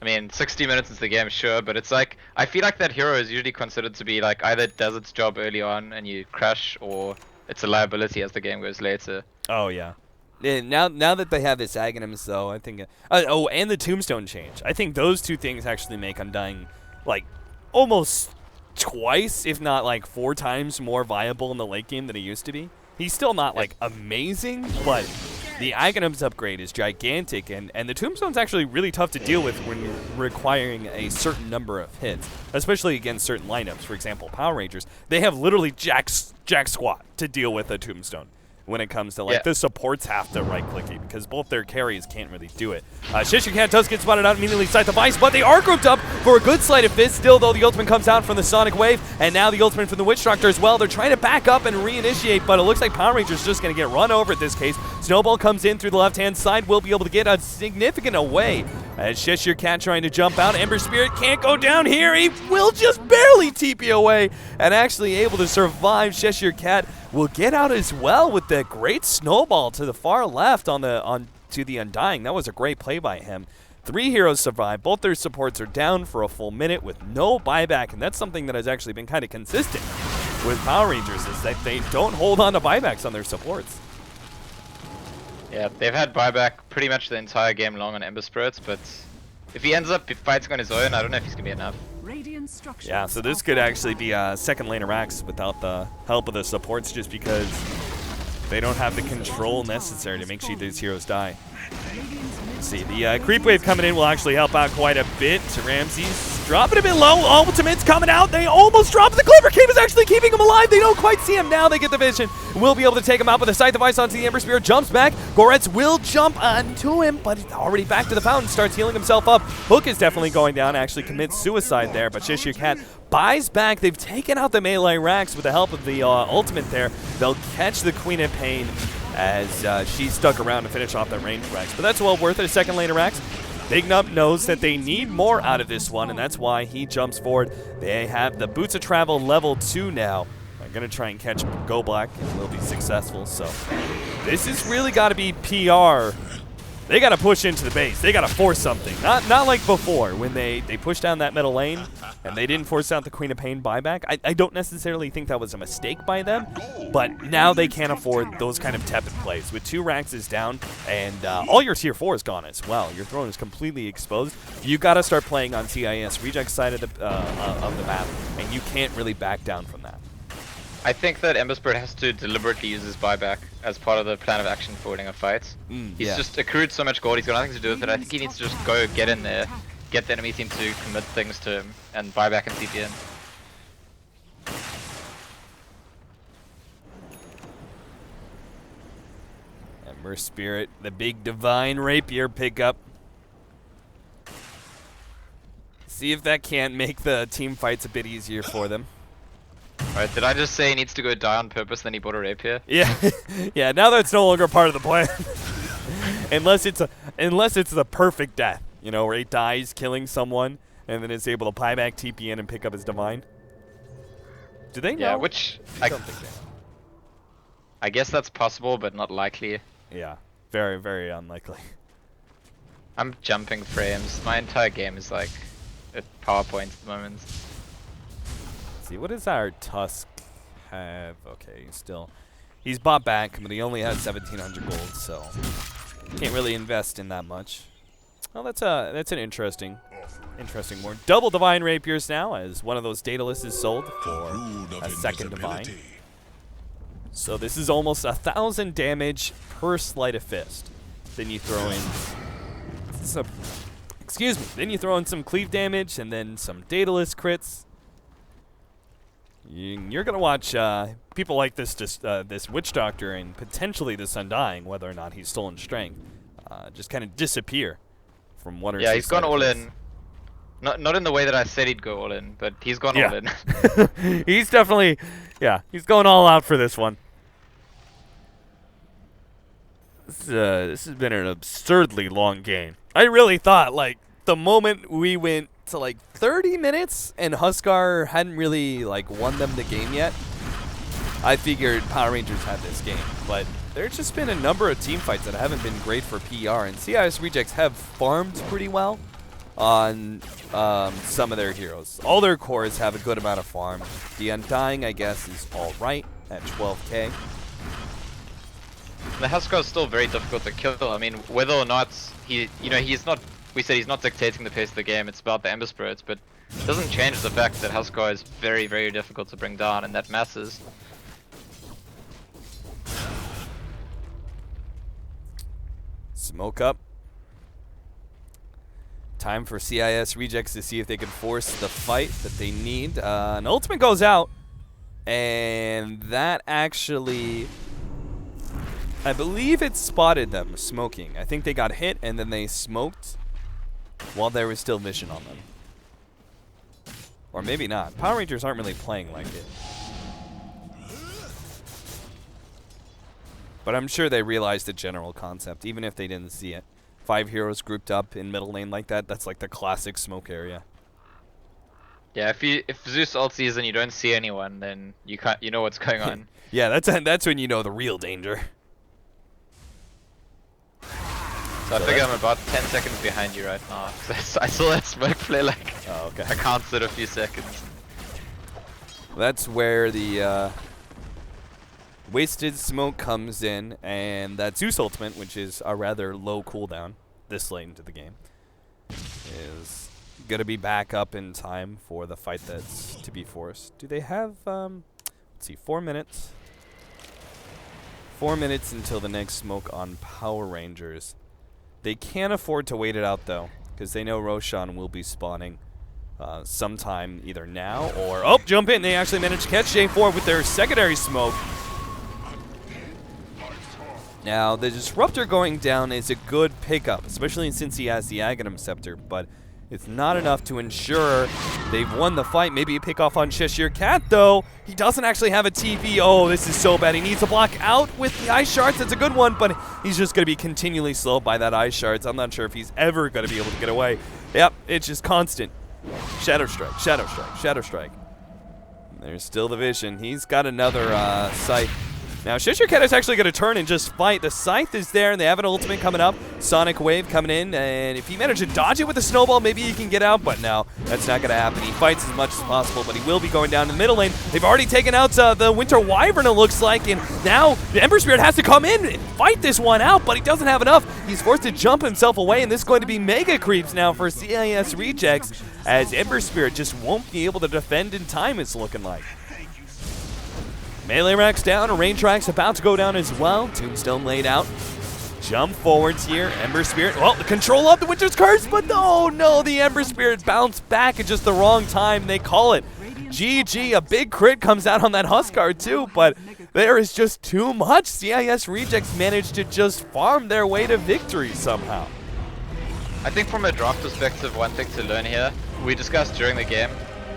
I mean, 60 minutes into the game, sure, but it's like, I feel like that hero is usually considered to be like, either it does its job early on and you crash, or it's a liability as the game goes later. Oh, yeah. Yeah, now that they have this Aghanims, though, I think... oh, and the Tombstone change. I think those two things actually make Undying, like, almost twice, if not, like, 4 times more viable in the late game than he used to be. He's still not, like, amazing, but the Aghanims upgrade is gigantic, and the Tombstone's actually really tough to deal with when you're requiring a certain number of hits, especially against certain lineups. For example, Power Rangers, they have literally jack squat to deal with a Tombstone when it comes to, like, the supports have to right-click it because both their carries can't really do it. Cheshire Cat does get spotted out immediately inside the Vice, but they are grouped up for a good sleight of fist. Still, though, the ultimate comes out from the Sonic Wave, and now the ultimate from the Witch Doctor as well. They're trying to back up and reinitiate, but it looks like Power Rangers just going to get run over in this case. Snowball comes in through the left-hand side, will be able to get a significant away. As Cheshire Cat trying to jump out, Ember Spirit can't go down here. He will just barely TP away and actually able to survive. Cheshire Cat will get out as well with the great snowball to the far left to the Undying. That was a great play by him. 3 heroes survive. Both their supports are down for a full minute with no buyback, and that's something that has actually been kind of consistent with Power Rangers, is that they don't hold on to buybacks on their supports. Yeah, they've had buyback pretty much the entire game long on Ember Spirits, but if he ends up fighting on his own, I don't know if he's going to be enough. Yeah, so this could actually be a second lane of Rax without the help of the supports, just because they don't have the control necessary to make sure these heroes die. Let's see, the creep wave coming in will actually help out quite a bit. Ramsey's dropping a bit low. Ultimate's coming out. They almost dropped. The Cleaver Cave is actually keeping him alive. They don't quite see him now. They get the vision. Will be able to take him out with a Scythe of Ice onto the Ember Spirit. Jumps back. Goretz will jump onto him, but he's already back to the fountain. Starts healing himself up. Hook is definitely going down. Actually commits suicide there, but Cheshire Cat buys back. They've taken out the melee Rax with the help of the ultimate there. They'll catch the Queen of Pain as she's stuck around to finish off that range Rax. But that's well worth it. A second lane of Rax. Big Nub knows that they need more out of this one, and that's why he jumps forward. They have the Boots of Travel level 2 now. They're going to try and catch Go Black, and will be successful. So this has really got to be PR. They got to push into the base. They got to force something. Not like before when they pushed down that middle lane and they didn't force out the Queen of Pain buyback. I don't necessarily think that was a mistake by them, but now they can't afford those kind of tepid plays. With 2 Raxes down and all your tier 4 is gone as well. Your throne is completely exposed. You got to start playing on CIS reject side of the map, and you can't really back down from that. I think that Ember Spirit has to deliberately use his buyback as part of the plan of action for winning a fight. He's just accrued so much gold, he's got nothing to do with it. I think he needs to just go get in there, get the enemy team to commit things to him, and buyback and TP in. Ember Spirit, the big Divine Rapier pickup. See if that can't make the team fights a bit easier for them. Alright, did I just say he needs to go die on purpose, then he bought a rapier? Yeah, yeah. Now that's no longer part of the plan, unless it's the perfect death, you know, where he dies killing someone and then is able to buy back TP in and pick up his divine. Do they know? Yeah, which I don't think they know. I guess that's possible, but not likely. Yeah, very, very unlikely. I'm jumping frames. My entire game is like a PowerPoint at the moment. See, what does our Tusk have? Okay, he's bought back, but he only has 1,700 gold, so can't really invest in that much. Well, that's an interesting ward. Double Divine Rapiers now, as one of those Daedalus is sold for a second Divine. So this is almost 1,000 damage per Sleight of Fist. Then you throw in some, then you throw in some cleave damage and then some Daedalus crits. You're gonna watch people like this this Witch Doctor and potentially this Undying, whether or not he's stolen strength, just kind of disappear from one or two. Yeah, he's gone all sides. in. Not in the way that I said he'd go all in, but he's gone all in. He's definitely, yeah, he's going all out for this one. This has been an absurdly long game. I really thought, like, the moment we went to, like, 30 minutes and Huskar hadn't really, like, won them the game yet, I figured Power Rangers had this game. But there's just been a number of team fights that haven't been great for PR, and CIS Rejects have farmed pretty well on some of their heroes. All their cores have a good amount of farm. The Undying, I guess, is all right at 12k. The Huskar is still very difficult to kill. I mean, whether or not he's not. We said he's not dictating the pace of the game. It's about the Ember Spirits, but it doesn't change the fact that Huskar is very, very difficult to bring down, and that matters. Smoke up. Time for CIS Rejects to see if they can force the fight that they need. An ultimate goes out, and that actually, I believe it spotted them smoking. I think they got hit, and then they smoked while there was still vision on them. Or maybe not. Power Rangers aren't really playing like it. But I'm sure they realized the general concept, even if they didn't see it. 5 heroes grouped up in middle lane like that, that's like the classic smoke area. Yeah, if Zeus ulties and you don't see anyone, then you know what's going on. Yeah, that's when you know the real danger. So I figure I'm about 10 seconds behind you right now. I saw that smoke play like I counted a few seconds. That's where the wasted smoke comes in, and that Zeus ultimate, which is a rather low cooldown this late into the game, is gonna be back up in time for the fight that's to be forced. Do they have let's see, 4 minutes? 4 minutes until the next smoke on Power Rangers. They can't afford to wait it out though, because they know Roshan will be spawning sometime either now or jump in. They actually managed to catch J4 with their secondary smoke. Now, the Disruptor going down is a good pickup, especially since he has the Aghanim Scepter, but it's not enough to ensure they've won the fight. Maybe a pick off on Cheshire Cat, though. He doesn't actually have a TV. Oh, this is so bad. He needs to block out with the Ice Shards. That's a good one, but he's just going to be continually slowed by that Ice Shards. I'm not sure if he's ever going to be able to get away. Yep, it's just constant. Shadow Strike, Shadow Strike, Shadow Strike. There's still the vision. He's got another Scythe. Now, Cheshire Cat is actually going to turn and just fight. The Scythe is there, and they have an ultimate coming up. Sonic Wave coming in, and if he manages to dodge it with a snowball, maybe he can get out, but no, that's not going to happen. He fights as much as possible, but he will be going down to the middle lane. They've already taken out the Winter Wyvern, it looks like, and now the Ember Spirit has to come in and fight this one out, but he doesn't have enough. He's forced to jump himself away, and this is going to be mega creeps now for CIS Rejects, as Ember Spirit just won't be able to defend in time, it's looking like. Melee Rack's down, Range Rack's about to go down as well. Tombstone laid out. Jump forwards here, Ember Spirit. Well, the control of the Winter's Curse, but no, the Ember Spirit bounced back at just the wrong time. They call it GG. A big crit comes out on that Huskar too, but there is just too much. CIS Rejects managed to just farm their way to victory somehow. I think from a draft perspective, one thing to learn here, we discussed during the game,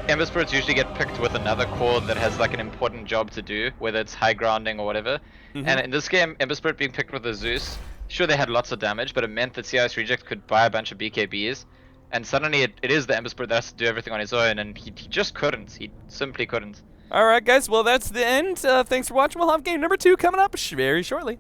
Ember Spirits usually get picked with another core that has like an important job to do, whether it's high grounding or whatever. And in this game, Ember Spirit being picked with a Zeus, sure they had lots of damage, but it meant that CIS Reject could buy a bunch of BKBs, and suddenly it is the Ember Spirit that has to do everything on his own, and he just couldn't. He simply couldn't. All right, guys, well, that's the end. Thanks for watching. We'll have game number 2 coming up very shortly.